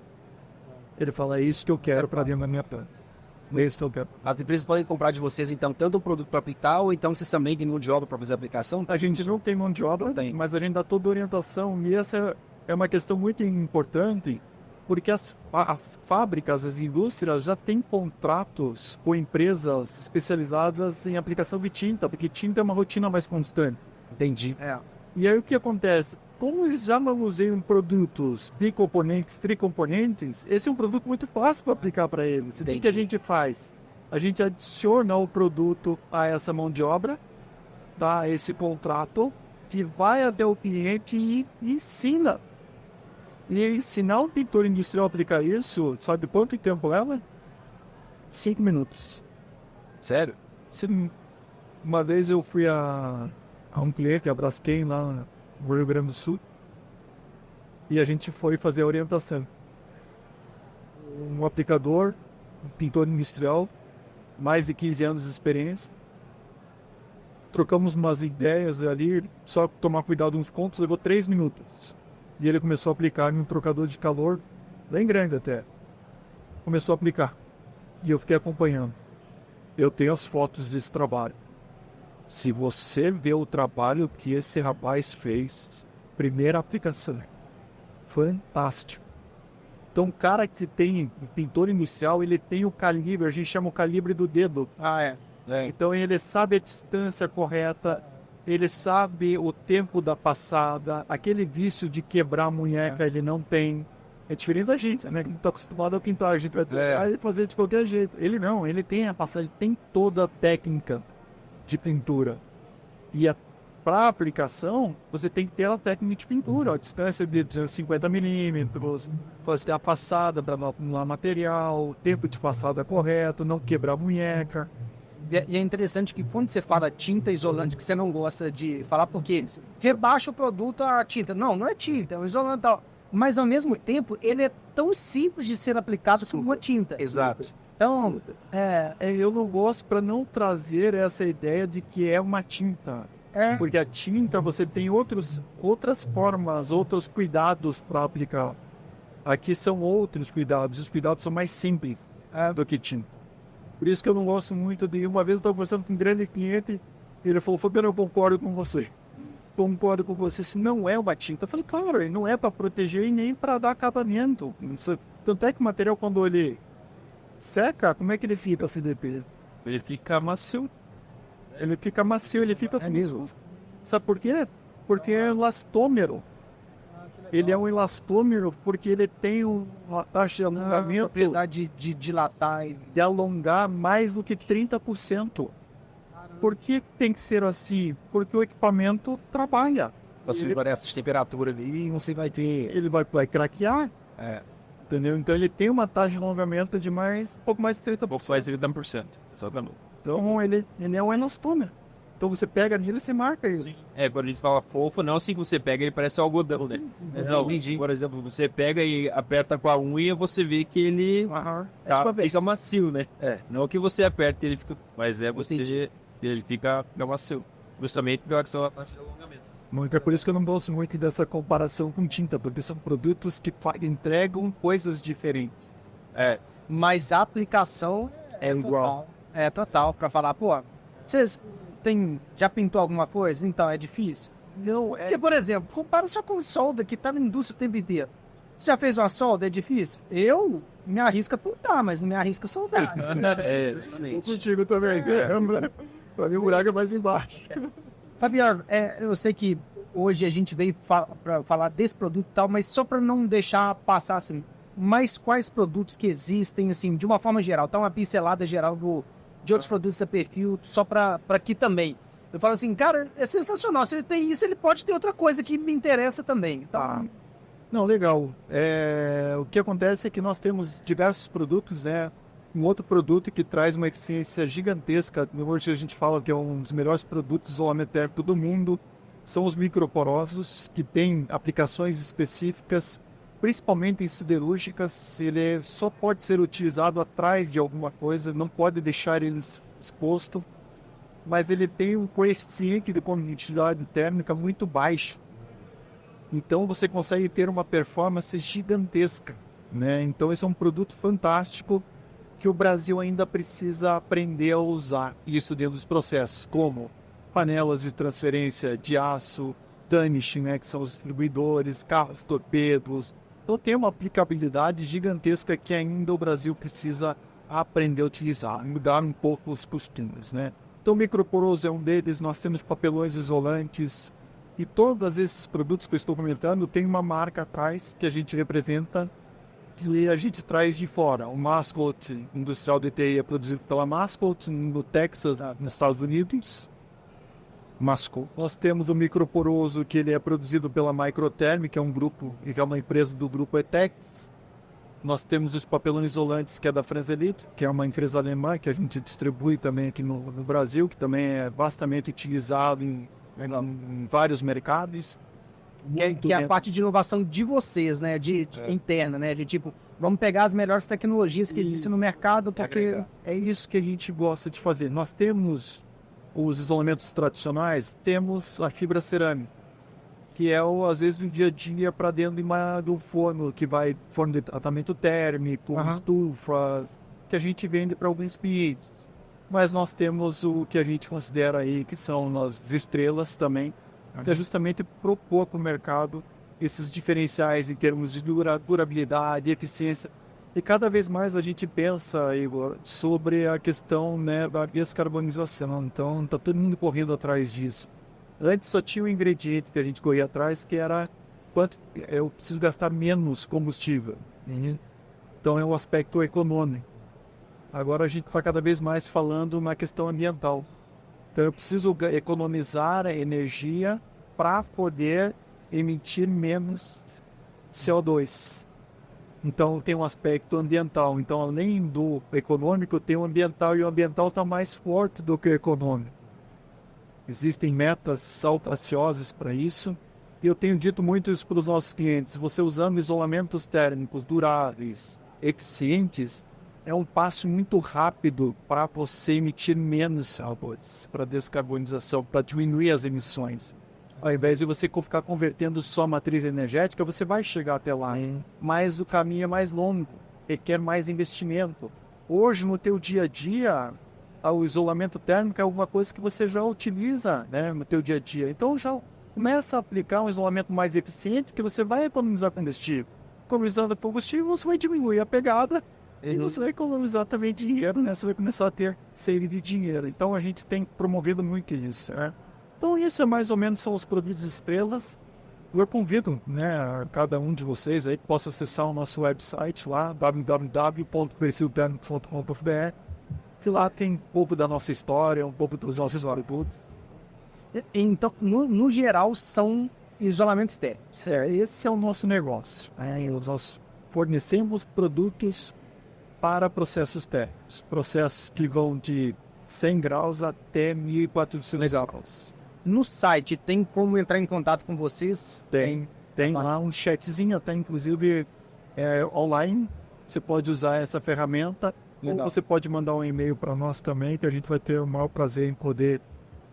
Ele fala, é isso que eu quero para dentro da minha planta. É isso que eu quero. As empresas podem comprar de vocês, então, tanto o produto para aplicar, ou então vocês também têm mão de obra para fazer a aplicação? A gente não tem mão de obra, mas a gente dá toda a orientação. E essa é uma questão muito importante, porque as fábricas, as indústrias já têm contratos com empresas especializadas em aplicação de tinta, porque tinta é uma rotina mais constante. Entendi. E aí o que acontece? Como eles já manuseiam produtos bicomponentes, tricomponentes, esse é um produto muito fácil para aplicar para eles. O que a gente faz? A gente adiciona o produto a essa mão de obra, tá? Esse contrato, que vai até o cliente e ensina. E ensinar um pintor industrial a aplicar isso, sabe quanto tempo leva? 5 minutos. Sério? Uma vez eu fui a um cliente, a Braskem, lá no Rio Grande do Sul, e a gente foi fazer a orientação. Um aplicador, um pintor industrial, mais de 15 anos de experiência. Trocamos umas ideias ali, só tomar cuidado nos pontos, levou 3 minutos. E ele começou a aplicar em um trocador de calor, bem grande até. Começou a aplicar. E eu fiquei acompanhando. Eu tenho as fotos desse trabalho. Se você vê o trabalho que esse rapaz fez, primeira aplicação, fantástico. Então, o cara que tem pintor industrial, ele tem o calibre, a gente chama o calibre do dedo. Então, ele sabe a distância correta, ele sabe o tempo da passada, aquele vício de quebrar a munheca, ele não tem. É diferente da gente, né? Que não está acostumado a pintar, a gente vai fazer de qualquer jeito. Ele não, ele tem a passagem, ele tem toda a técnica de pintura. E para aplicação, você tem que ter a técnica de pintura, a distância de 250 milímetros, fazer a passada para o material, o tempo de passada correto, não quebrar a munheca. E é interessante que quando você fala tinta isolante, que você não gosta de falar, porque rebaixa o produto a tinta. Não é tinta, é um isolante tal. Mas, ao mesmo tempo, ele é tão simples de ser aplicado como uma tinta. Exato. Então, eu não gosto para não trazer essa ideia de que é uma tinta. Porque a tinta, você tem outras formas, outros cuidados para aplicar. Aqui são outros cuidados. Os cuidados são mais simples do que tinta. Por isso que eu não gosto muito de... Uma vez eu estava conversando com um grande cliente, e ele falou, Fabiano, eu concordo com você. Concordo com você, se não é uma tinta. Eu falei, claro, ele não é para proteger e nem para dar acabamento. Tanto é que o material, quando ele seca, como é que ele fica, Felipe? Ele fica macio. Ele fica macio, ele fica... É mesmo. Sabe por quê? Porque é elastômero. Ele é um elastômero porque ele tem uma taxa de alongamento... propriedade de dilatar. De alongar mais do que 30%. Por que tem que ser assim? Porque o equipamento trabalha. Você vai essas temperaturas ali e você vai ter... Ele vai craquear. Entendeu? Então ele tem uma taxa de alongamento de um pouco mais de 30%. Um pouco mais de 30%. Exatamente. Então ele é um elastômero. Então você pega nele e você marca ele. Sim. Quando a gente fala fofo, não assim que você pega, ele parece algodão, né? Não, por exemplo, você pega e aperta com a unha, você vê que ele fica macio, né? Não que você aperta e ele fica... Mas ele fica macio. Justamente pela questão da taxa de alongamento. É por isso que eu não gosto muito dessa comparação com tinta, porque são produtos que entregam coisas diferentes. Mas a aplicação é igual. É total, para falar, pô, vocês já pintou alguma coisa? Então, é difícil? Não, Porque, por exemplo, compara só com solda, que tá na indústria o tempo inteiro. Você já fez uma solda? É difícil? Eu me arrisco a pintar, mas não me arrisco a soldar. Exatamente. Contigo também. Pra mim o buraco é mais embaixo. Fabiano, eu sei que hoje a gente veio para falar desse produto e tal, mas só para não deixar passar assim, mas quais produtos que existem, assim, de uma forma geral, tá uma pincelada geral de outros produtos da Perfil, só para aqui também. Eu falo assim, cara, é sensacional, se ele tem isso, ele pode ter outra coisa que me interessa também. Então... Não, legal. O que acontece é que nós temos diversos produtos, né? Um outro produto que traz uma eficiência gigantesca, hoje a gente fala que é um dos melhores produtos de isolamento térmico do mundo, são os microporosos, que têm aplicações específicas, principalmente em siderúrgicas. Ele só pode ser utilizado atrás de alguma coisa, não pode deixar ele exposto, mas ele tem um coeficiente de condutividade térmica muito baixo. Então você consegue ter uma performance gigantesca né? Então esse é um produto fantástico que o Brasil ainda precisa aprender a usar isso dentro dos processos, como panelas de transferência de aço, Danish, né, que são os distribuidores, carros torpedos. Então tem uma aplicabilidade gigantesca que ainda o Brasil precisa aprender a utilizar, mudar um pouco os costumes, né? Então o microporoso é um deles, nós temos papelões isolantes e todos esses produtos que eu estou comentando tem uma marca atrás que a gente representa e a gente traz de fora. O Mascot Industrial DTI é produzido pela Mascot no Texas, nos Estados Unidos. Mascot. Nós temos o microporoso que ele é produzido pela Microterm, que é um grupo, que é uma empresa do grupo ETEX. Nós temos os papelões isolantes, que é da Franzelite, que é uma empresa alemã que a gente distribui também aqui no Brasil, que também é vastamente utilizado em vários mercados. Que é a parte de inovação de vocês, né? Interna, né? De tipo, vamos pegar as melhores tecnologias que existem no mercado, porque... É isso que a gente gosta de fazer. Nós temos os isolamentos tradicionais, temos a fibra cerâmica, que é, às vezes, o dia a dia para dentro de um forno, que vai forno de tratamento térmico, estufas, que a gente vende para alguns clientes. Mas nós temos o que a gente considera aí, que são as estrelas também, que é justamente propor para o mercado esses diferenciais em termos de durabilidade, eficiência. E cada vez mais a gente pensa, Igor, sobre a questão, né, da descarbonização. Então, está todo mundo correndo atrás disso. Antes só tinha um ingrediente que a gente corria atrás, que era quanto eu preciso gastar menos combustível. Então, é um aspecto econômico. Agora a gente está cada vez mais falando na questão ambiental. Então, eu preciso economizar a energia para poder emitir menos CO2. Então, tem um aspecto ambiental. Então, além do econômico, tem o ambiental, e o ambiental está mais forte do que o econômico. Existem metas audaciosas para isso. E eu tenho dito muito isso para os nossos clientes. Você usando isolamentos térmicos duráveis, eficientes, é um passo muito rápido para você emitir menos CO2, para descarbonização, para diminuir as emissões. Ao invés de você ficar convertendo só a matriz energética, você vai chegar até lá. Mas o caminho é mais longo, requer mais investimento. Hoje, no teu dia a dia, o isolamento térmico é alguma coisa que você já utiliza, né, no teu dia a dia. Então, já começa a aplicar um isolamento mais eficiente, que você vai economizar combustível. Economizando combustível, você vai diminuir a pegada e você vai economizar também dinheiro, né? Você vai começar a ter save de dinheiro. Então, a gente tem promovido muito isso, né? Então, isso é mais ou menos são os produtos estrelas. Eu convido, né, a cada um de vocês aí que possa acessar o nosso website lá, www.perfiltermico.com.br, que lá tem um pouco da nossa história, um pouco dos nossos produtos. Então, no geral, são isolamentos térmicos. Esse é o nosso negócio. Nós fornecemos produtos para processos térmicos. Processos que vão de 100 graus até 1.400 graus. No site, tem como entrar em contato com vocês? Tem lá um chatzinho, até inclusive online. Você pode usar essa ferramenta. Legal. Ou você pode mandar um e-mail para nós também, que a gente vai ter o maior prazer em poder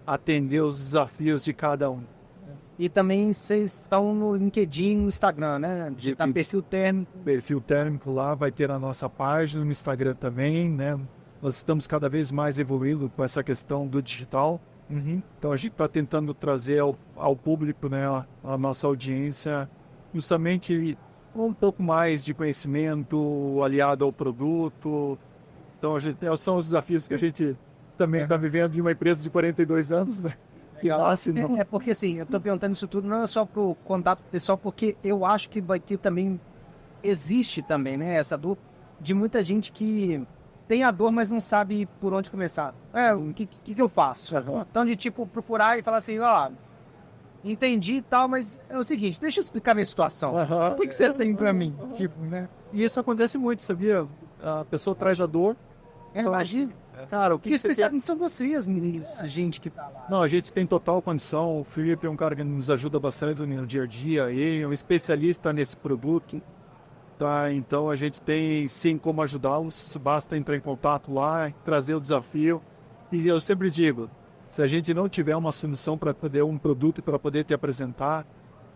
atender os desafios de cada um. E também vocês estão no LinkedIn, no Instagram, né? Digitar Perfil Térmico. Perfil Térmico lá, vai ter a nossa página no Instagram também, né? Nós estamos cada vez mais evoluindo com essa questão do digital. Então a gente está tentando trazer ao público, né, a nossa audiência, justamente um pouco mais de conhecimento aliado ao produto. Então são os desafios que a gente também está vivendo de uma empresa de 42 anos, né? É porque assim, eu estou perguntando isso tudo não é só para o contato pessoal, porque eu acho que vai ter também, existe também, né, essa dor de muita gente que tem a dor, mas não sabe por onde começar. O que eu faço? Então, de tipo, procurar e falar assim, entendi e tal, mas é o seguinte, deixa eu explicar minha situação. O que você tem pra mim? Tipo, né? E isso acontece muito, sabia? A pessoa traz a dor. Imagina. Cara, o que você tem? São vocês, gente que tá lá. Não, a gente tem total condição. O Felipe é um cara que nos ajuda bastante no dia a dia. Ele é um especialista nesse produto. Tá, então a gente tem sim como ajudá-los, basta entrar em contato lá, trazer o desafio. E eu sempre digo, se a gente não tiver uma solução para poder um produto para poder te apresentar,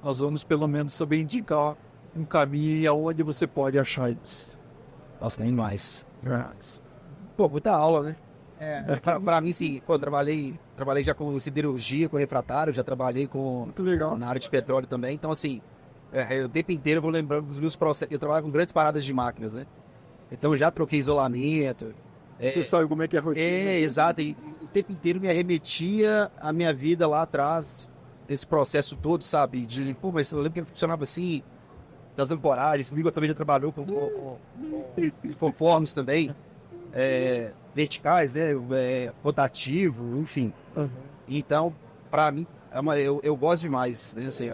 nós vamos pelo menos saber indicar um caminho aonde você pode achar isso. Nossa, nem mais. Pô, muita aula, né? Pra mim, sim. Pô, trabalhei já com siderurgia, com refratário, já trabalhei Muito legal. na área de petróleo também. Então, assim, o tempo inteiro eu vou lembrando dos meus processos. Eu trabalho com grandes paradas de máquinas, né? Então, eu já troquei isolamento. Você sabe como é que é a rotina. Exato. E o tempo inteiro me arremetia a minha vida lá atrás, desse processo todo, sabe? Pô, mas eu lembro que ele funcionava assim, das ampolagens. Comigo também já trabalhou com fornos também. Verticais, né? Rotativo, enfim. Uhum. Então, pra mim, eu gosto demais, né? Assim,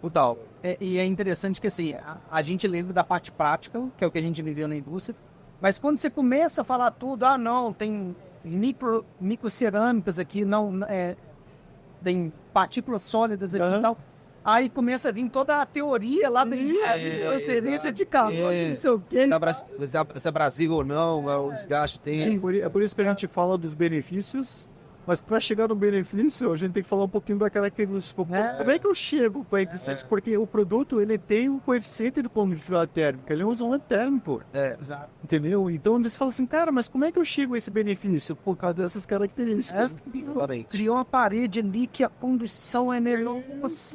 total. E é interessante que assim, a gente lembra da parte prática, que é o que a gente viveu na indústria, mas quando você começa a falar tudo, não, tem microcerâmicas aqui, tem partículas sólidas aqui e tal, aí começa a vir toda a teoria lá da transferência de calor, não sei o quê. Se é Brasil ou não, o desgaste tem. É por isso que a gente fala dos benefícios, mas para chegar no benefício, a gente tem que falar um pouquinho da característica. Como é que eu chego com coeficiente? Porque o produto, ele tem um coeficiente de condutividade térmica, ele usa um térmico. Exato. Entendeu? Então eles falam assim, cara, mas como é que eu chego a esse benefício? Por causa dessas características. Criou uma parede ali que a condução é enorme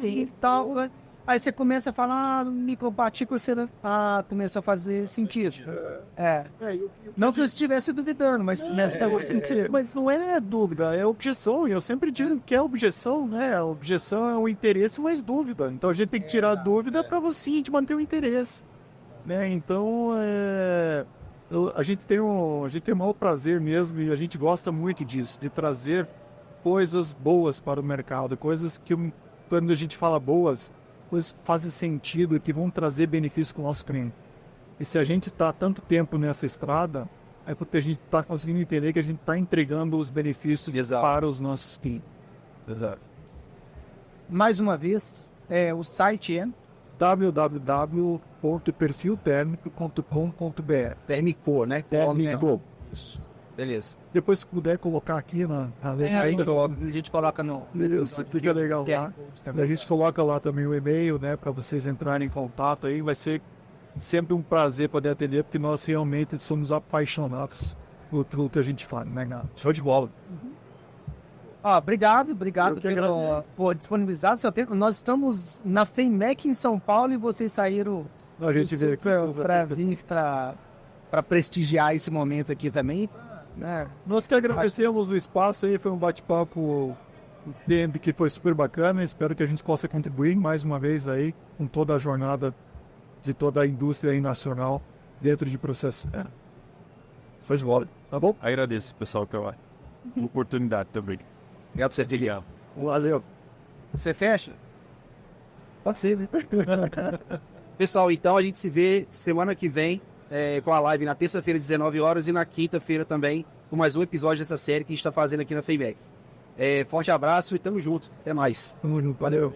e tal. Aí você começa a falar, micropartícula, começou a fazer sentido. Não que eu estivesse duvidando, mas começa a fazer sentido. Mas não é dúvida, é objeção. E eu sempre digo que é objeção, né? A objeção é o interesse mais dúvida. Então a gente tem que tirar a dúvida para você manter o interesse. Né? Então, a gente tem o maior prazer mesmo e a gente gosta muito disso, de trazer coisas boas para o mercado, coisas que, quando a gente fala boas, coisas que fazem sentido e que vão trazer benefícios para o nosso cliente. E se a gente está tanto tempo nessa estrada, é porque a gente está conseguindo entender que a gente está entregando os benefícios para os nossos clientes. Exato. Mais uma vez, o site é www.perfiltermico.com.br. Termicô, né? Termicô. Isso. Beleza. Depois, se puder colocar aqui na ainda a gente coloca no... Isso, fica legal lá. A gente coloca lá também o e-mail, né, para vocês entrarem em contato aí. Vai ser sempre um prazer poder atender, porque nós realmente somos apaixonados por tudo que a gente faz, né, cara? Show de bola. Obrigado por disponibilizar o seu tempo. Nós estamos na FEMEC em São Paulo e vocês saíram A gente vê para vir para prestigiar esse momento aqui também. Né? Nós que agradecemos o espaço aí, foi um bate-papo que foi super bacana. Espero que a gente possa contribuir mais uma vez aí com toda a jornada de toda a indústria aí nacional dentro de processos. Foi de bola. Tá bom? Agradeço, pessoal, pela oportunidade também. Obrigado por ser filial. Valeu. Você fecha? Pode ser, né? Pessoal, então a gente se vê semana que vem com a live na terça-feira, 19 horas, e na quinta-feira também, com mais um episódio dessa série que a gente está fazendo aqui na FEMEC. Forte abraço e tamo junto. Até mais. Tamo junto. Valeu.